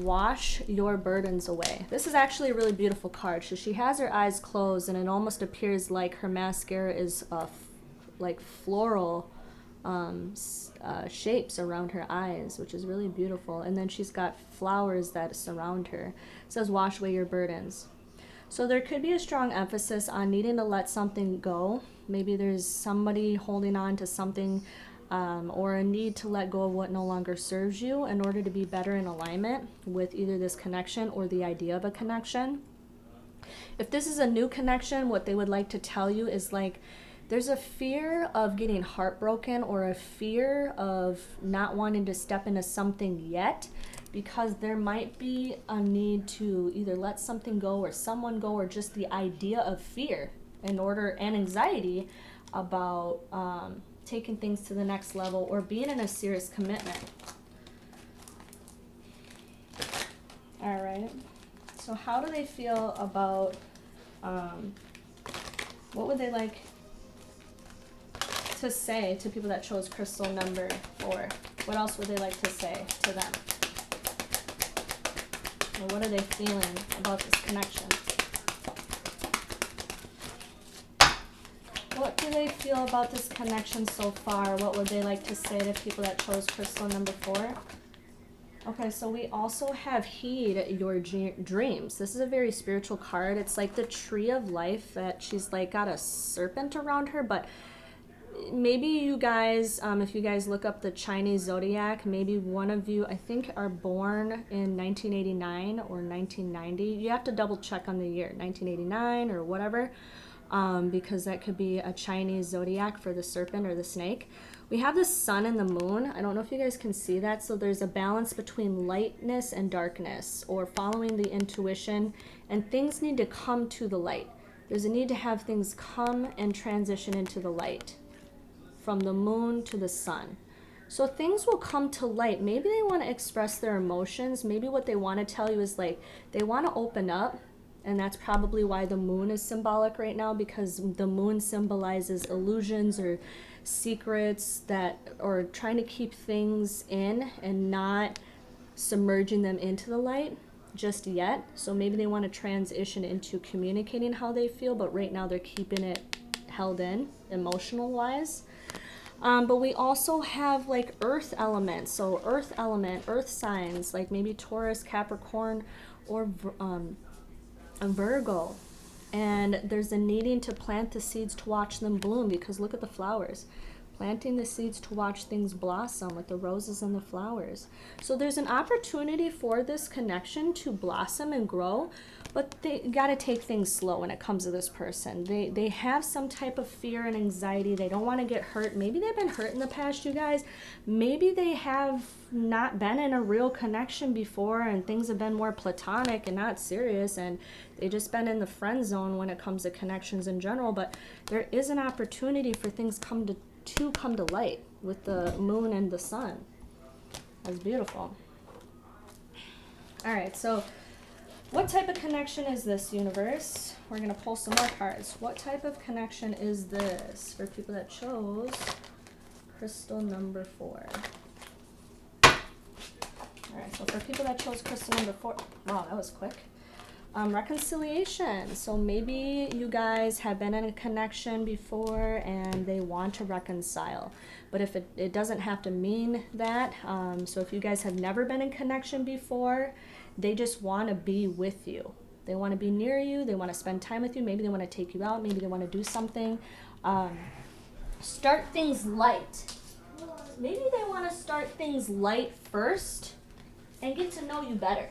wash your burdens away. This is actually a really beautiful card. So she has her eyes closed, and it almost appears like her mascara is like floral shapes around her eyes, which is really beautiful. And then she's got flowers that surround her. It says wash away your burdens. So there could be a strong emphasis on needing to let something go. Maybe there's somebody holding on to something, or a need to let go of what no longer serves you in order to be better in alignment with either this connection or the idea of a connection. If this is a new connection, what they would like to tell you is like, there's a fear of getting heartbroken or a fear of not wanting to step into something yet, because there might be a need to either let something go or someone go, or just the idea of fear and anxiety about taking things to the next level or being in a serious commitment. All right. So how do they feel about, what would they like to say to people that chose crystal number 4? What else would they like to say to them? Or what are they feeling about this connection? What do they feel about this connection so far? What would they like to say to people that chose crystal number 4? Okay, so we also have heed your dreams. This is a very spiritual card. It's like the tree of life that she's like got a serpent around her, but maybe you guys, if you guys look up the Chinese zodiac, maybe one of you, I think, are born in 1989 or 1990. You have to double check on the year, 1989 or whatever, because that could be a Chinese zodiac for the serpent or the snake. We have the sun and the moon. I don't know if you guys can see that. So there's a balance between lightness and darkness, or following the intuition, and things need to come to the light. There's a need to have things come and transition into the light, from the moon to the sun. So things will come to light. Maybe they want to express their emotions. Maybe what they want to tell you is like, they want to open up. And that's probably why the moon is symbolic right now, because the moon symbolizes illusions or secrets or trying to keep things in and not submerging them into the light just yet. So maybe they want to transition into communicating how they feel, but right now they're keeping it held in emotional wise. But we also have like earth elements. So earth element, earth signs, like maybe Taurus, Capricorn, or Virgo. And there's a needing to plant the seeds to watch them bloom, because look at the flowers. Planting the seeds to watch things blossom with the roses and the flowers. So there's an opportunity for this connection to blossom and grow, but they got to take things slow when it comes to this person. They have some type of fear and anxiety. They don't want to get hurt. Maybe they've been hurt in the past, you guys. Maybe they have not been in a real connection before, and things have been more platonic and not serious, and they just been in the friend zone when it comes to connections in general. But there is an opportunity for things come to light with the moon and the sun. That's beautiful. All right, so what type of connection is this, universe? We're going to pull some more cards. What type of connection is this for people that chose crystal number 4? All right, so for people that chose crystal number 4, wow, that was quick. Reconciliation. So maybe you guys have been in a connection before and they want to reconcile. But if it doesn't have to mean that. So if you guys have never been in connection before, they just want to be with you. They want to be near you. They want to spend time with you. Maybe they want to take you out. Maybe they want to do something. Start things light. Maybe they want to start things light first and get to know you better,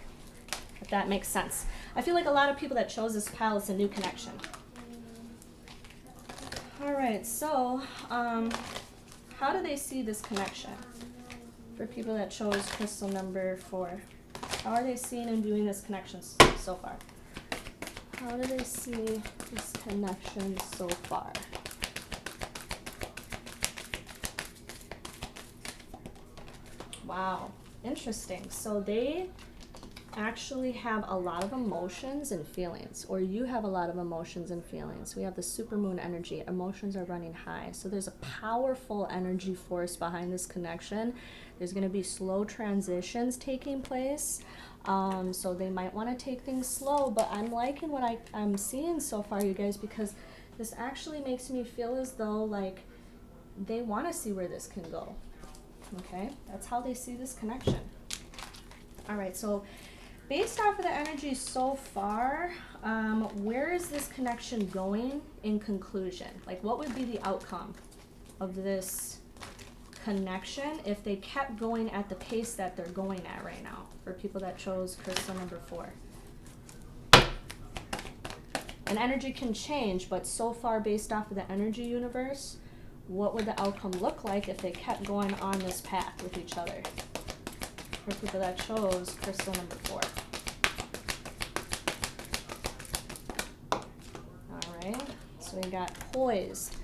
if that makes sense. I feel like a lot of people that chose this pile, it's a new connection. All right, so how do they see this connection? For people that chose crystal number 4, how are they seeing and viewing this connection so far? How do they see this connection so far? Wow, interesting. So they actually have a lot of emotions and feelings, or you have a lot of emotions and feelings. We have the supermoon energy. Emotions are running high. So there's a powerful energy force behind this connection. There's going to be slow transitions taking place. So they might want to take things slow, but I'm liking what I'm seeing so far, you guys, because this actually makes me feel as though like they want to see where this can go. Okay, that's how they see this connection. All right, so based off of the energy so far, where is this connection going in conclusion? Like, what would be the outcome of this connection if they kept going at the pace that they're going at right now, for people that chose crystal number 4? And energy can change, but so far, based off of the energy universe, what would the outcome look like if they kept going on this path with each other? For people that chose crystal number 4. All right, so we got poised.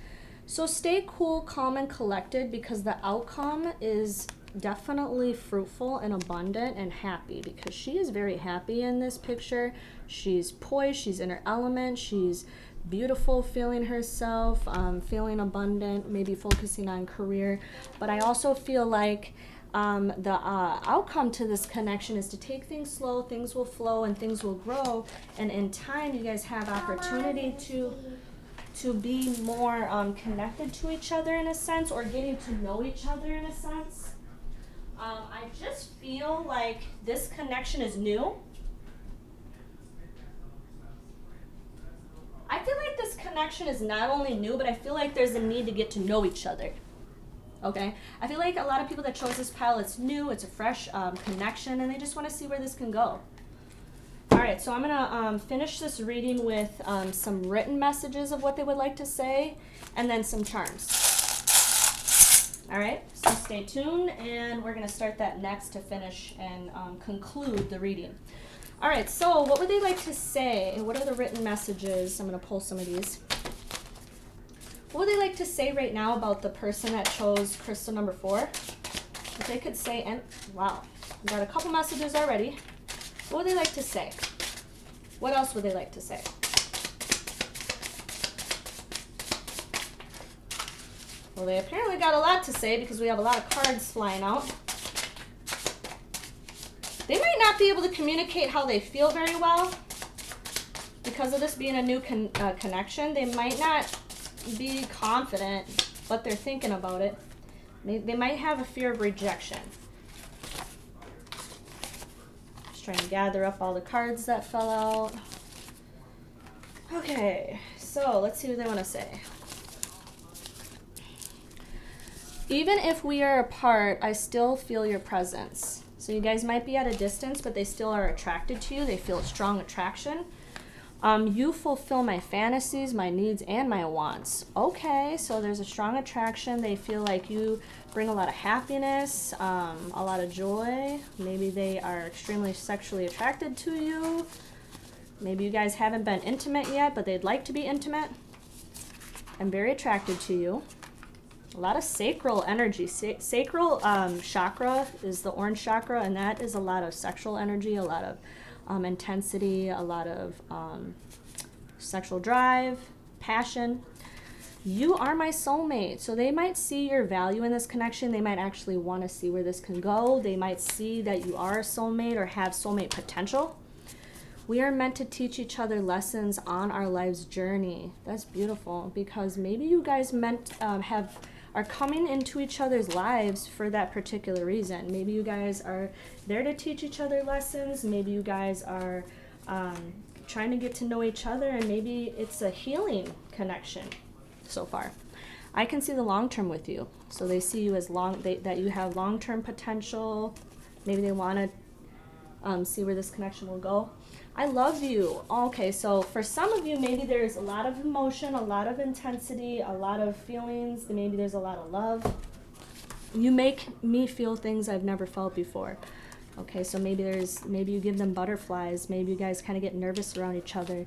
So stay cool, calm, and collected, because the outcome is definitely fruitful and abundant and happy, because she is very happy in this picture. She's poised, she's in her element, she's beautiful, feeling herself, feeling abundant, maybe focusing on career. But I also feel like the outcome to this connection is to take things slow, things will flow and things will grow, and in time you guys have opportunity to be more connected to each other in a sense, or getting to know each other in a sense. I just feel like this connection is new. I feel like this connection is not only new, but I feel like there's a need to get to know each other. Okay? I feel like a lot of people that chose this pile, it's new, it's a fresh connection, and they just want to see where this can go. All right, so I'm going to finish this reading with some written messages of what they would like to say, and then some charms. All right, so stay tuned, and we're going to start that next to finish and conclude the reading. All right, so what would they like to say? What are the written messages? I'm going to pull some of these. What would they like to say right now about the person that chose crystal number 4? If they could say, and wow, we got a couple messages already. What would they like to say? What else would they like to say? Well, they apparently got a lot to say, because we have a lot of cards flying out. They might not be able to communicate how they feel very well. Because of this being a new connection, they might not be confident, but they're thinking about it. They might have a fear of rejection. Just trying to gather up all the cards that fell out. Okay, so let's see what they want to say. Even if we are apart, I still feel your presence. So you guys might be at a distance, but they still are attracted to you. They feel a strong attraction. You fulfill my fantasies, my needs, and my wants. Okay, so there's a strong attraction. They feel like you bring a lot of happiness, a lot of joy. Maybe they are extremely sexually attracted to you. Maybe you guys haven't been intimate yet, but they'd like to be intimate. I'm very attracted to you. A lot of sacral energy. Sacral chakra is the orange chakra, and that is a lot of sexual energy, a lot of intensity, a lot of sexual drive, passion. You are my soulmate. So they might see your value in this connection. They might actually want to see where this can go. They might see that you are a soulmate or have soulmate potential. We are meant to teach each other lessons on our life's journey. That's beautiful, because maybe you guys are coming into each other's lives for that particular reason. Maybe you guys are there to teach each other lessons. Maybe you guys are trying to get to know each other, and maybe it's a healing connection so far. I can see the long term with you. So they see you as that you have long-term potential. Maybe they want to see where this connection will go. I love you. Okay, so for some of you, maybe there's a lot of emotion, a lot of intensity, a lot of feelings. Maybe there's a lot of love. You make me feel things I've never felt before. Okay, so maybe you give them butterflies. Maybe you guys kind of get nervous around each other,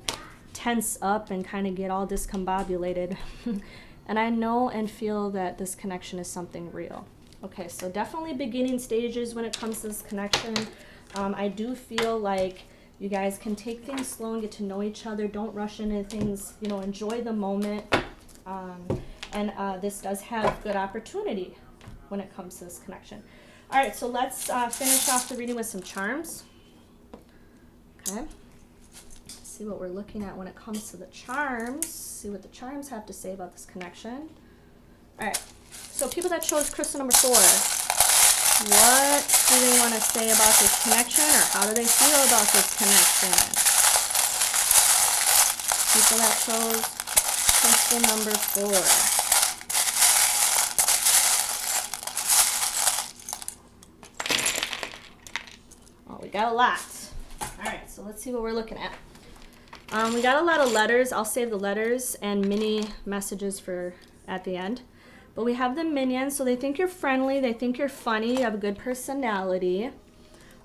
tense up and kind of get all discombobulated. And I know and feel that this connection is something real. Okay, so definitely beginning stages when it comes to this connection. I do feel like you guys can take things slow and get to know each other. Don't rush into things, you know, enjoy the moment. This does have good opportunity when it comes to this connection. All right, so let's finish off the reading with some charms. Okay. See what we're looking at when it comes to the charms. See what the charms have to say about this connection. All right, so people that chose crystal number 4, what do they want to say about this connection, or how do they feel about this connection? People that chose crystal number 4. We got a lot. All right, so let's see what we're looking at. We got a lot of letters. I'll save the letters and mini messages for at the end. But we have the minions, so they think you're friendly, they think you're funny, you have a good personality.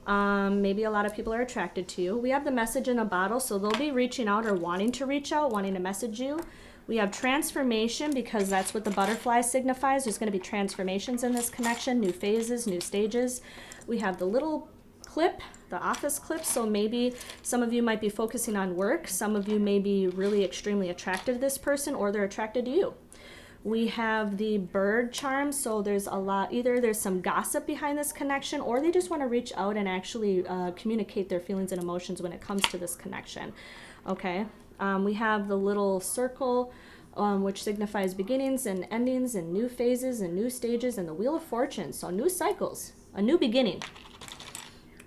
Maybe a lot of people are attracted to you. We have the message in a bottle, so they'll be reaching out or wanting to reach out, wanting to message you. We have transformation, because that's what the butterfly signifies. There's going to be transformations in this connection, new phases, new stages. We have the little clip, the office clip, so maybe some of you might be focusing on work. Some of you may be really extremely attracted to this person, or they're attracted to you. We have the bird charm, so there's a lot, either there's some gossip behind this connection, or they just want to reach out and actually communicate their feelings and emotions when it comes to this connection. Okay, we have the little circle, which signifies beginnings and endings and new phases and new stages, and the Wheel of Fortune, so new cycles, a new beginning.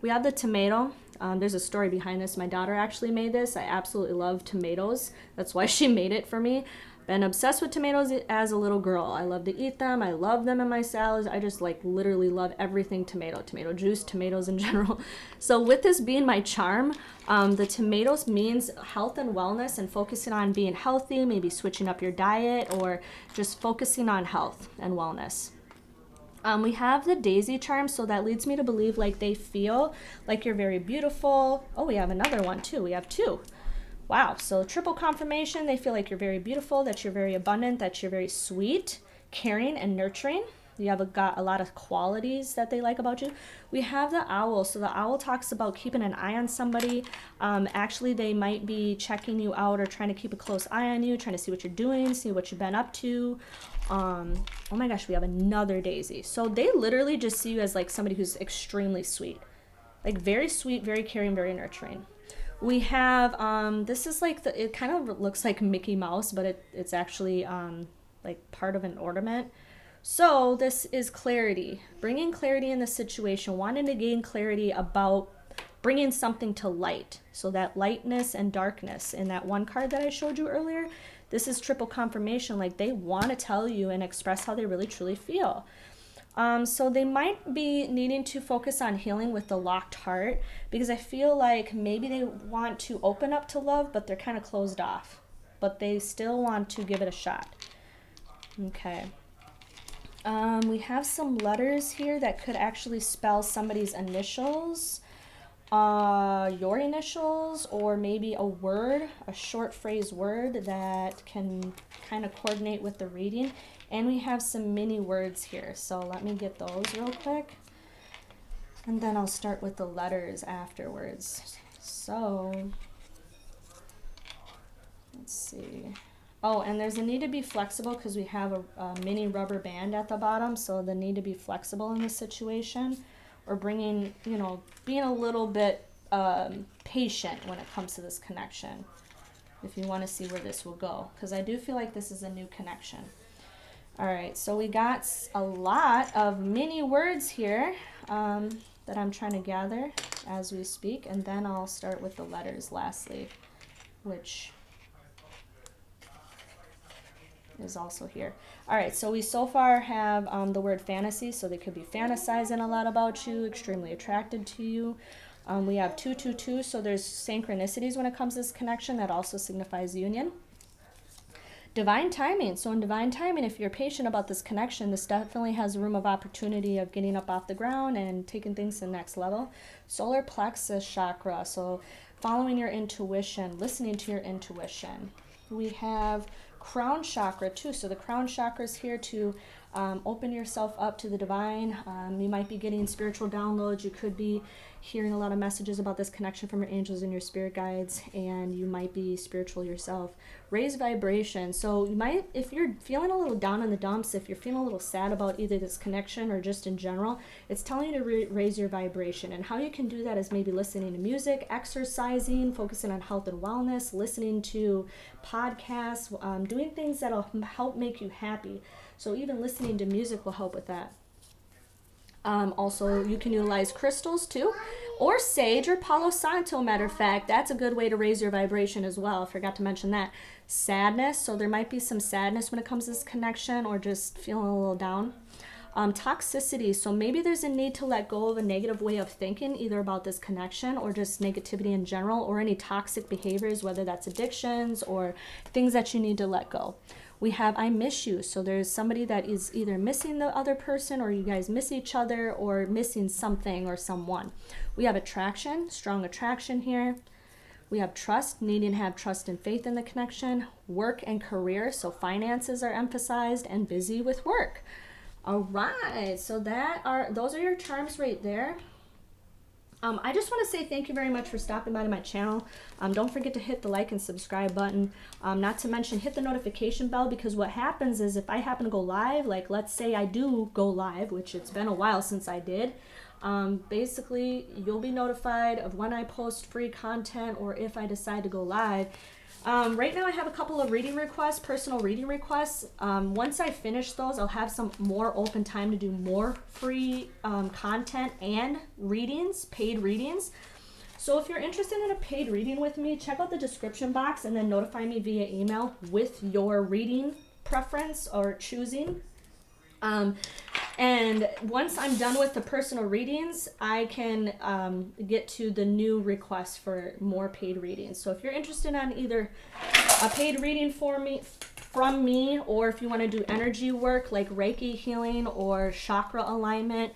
We have the tomato. There's a story behind this. My daughter actually made this. I absolutely love tomatoes. That's why she made it for me. Been obsessed with tomatoes as a little girl. I love to eat them. I love them in my salads. I just like literally love everything tomato. Tomato juice, tomatoes in general. So with this being my charm, the tomatoes means health and wellness, and focusing on being healthy, maybe switching up your diet, or just focusing on health and wellness. We have the daisy charm, so that leads me to believe like they feel like you're very beautiful. Oh, we have another one too. We have 2. Wow, so triple confirmation. They feel like you're very beautiful, that you're very abundant, that you're very sweet, caring, and nurturing. You have got a lot of qualities that they like about you. We have the owl. So the owl talks about keeping an eye on somebody. Actually, they might be checking you out or trying to keep a close eye on you, trying to see what you're doing, see what you've been up to. Oh my gosh, we have another daisy. So they literally just see you as like somebody who's extremely sweet. Like very sweet, very caring, very nurturing. We have, this is like, it kind of looks like Mickey Mouse, but it's actually like part of an ornament. So this is clarity, bringing clarity in the situation, wanting to gain clarity about bringing something to light. So that lightness and darkness in that one card that I showed you earlier, this is triple confirmation. Like they want to tell you and express how they really truly feel. So they might be needing to focus on healing with the locked heart, because I feel like maybe they want to open up to love, but they're kind of closed off, but they still want to give it a shot. Okay. We have some letters here that could actually spell somebody's initials, your initials, or maybe a word, a short phrase word that can kind of coordinate with the reading. And we have some mini words here, so let me get those real quick, and then I'll start with the letters afterwards. So let's see. Oh, and there's a need to be flexible, because we have a mini rubber band at the bottom, so the need to be flexible in this situation, or bringing, you know, being a little bit patient when it comes to this connection, if you want to see where this will go, because I do feel like this is a new connection. All right, so we got a lot of mini words here that I'm trying to gather as we speak, and then I'll start with the letters lastly, which is also here. All right, so we so far have the word fantasy, so they could be fantasizing a lot about you, extremely attracted to you. We have 222, so there's synchronicities when it comes to this connection. That also signifies union. Divine timing. So in divine timing, if you're patient about this connection, this definitely has room of opportunity of getting up off the ground and taking things to the next level. Solar plexus chakra. So following your intuition, listening to your intuition. We have crown chakra too. So the crown chakra is here to open yourself up to the divine. You might be getting spiritual downloads. You could be hearing a lot of messages about this connection from your angels and your spirit guides, and you might be spiritual yourself. Raise vibration. So you might, if you're feeling a little down in the dumps, if you're feeling a little sad about either this connection or just in general, it's telling you to raise your vibration. And how you can do that is maybe listening to music, exercising, focusing on health and wellness, listening to podcasts, doing things that'll help make you happy. So even listening to music will help with that. Also, you can utilize crystals too, or sage or Palo Santo. Matter of fact, that's a good way to raise your vibration as well. I forgot to mention that. Sadness, so there might be some sadness when it comes to this connection, or just feeling a little down. Toxicity, so maybe there's a need to let go of a negative way of thinking, either about this connection or just negativity in general, or any toxic behaviors, whether that's addictions or things that you need to let go. We have I miss you. So there's somebody that is either missing the other person, or you guys miss each other, or missing something or someone. We have attraction, strong attraction here. We have trust, needing to have trust and faith in the connection. Work and career, so finances are emphasized, and busy with work. All right, so those are your charms right there. I just want to say thank you very much for stopping by to my channel. Don't forget to hit the like and subscribe button. Not to mention, hit the notification bell, because what happens is if I happen to go live, like let's say I do go live, which it's been a while since I did, basically you'll be notified of when I post free content or if I decide to go live. Right now I have a couple of reading requests, personal reading requests. Once I finish those, I'll have some more open time to do more free content and readings, paid readings. So if you're interested in a paid reading with me, check out the description box and then notify me via email with your reading preference or choosing. And once I'm done with the personal readings, I can get to the new requests for more paid readings. So if you're interested in either a paid reading from me, or if you want to do energy work like Reiki Healing or Chakra Alignment,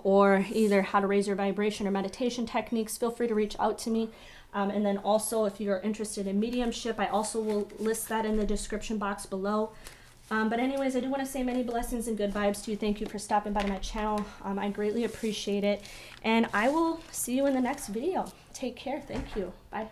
or either how to raise your vibration or meditation techniques, feel free to reach out to me. And then also, if you're interested in mediumship, I also will list that in the description box below. But anyways, I do want to say many blessings and good vibes to you. Thank you for stopping by my channel. I greatly appreciate it. And I will see you in the next video. Take care. Thank you. Bye.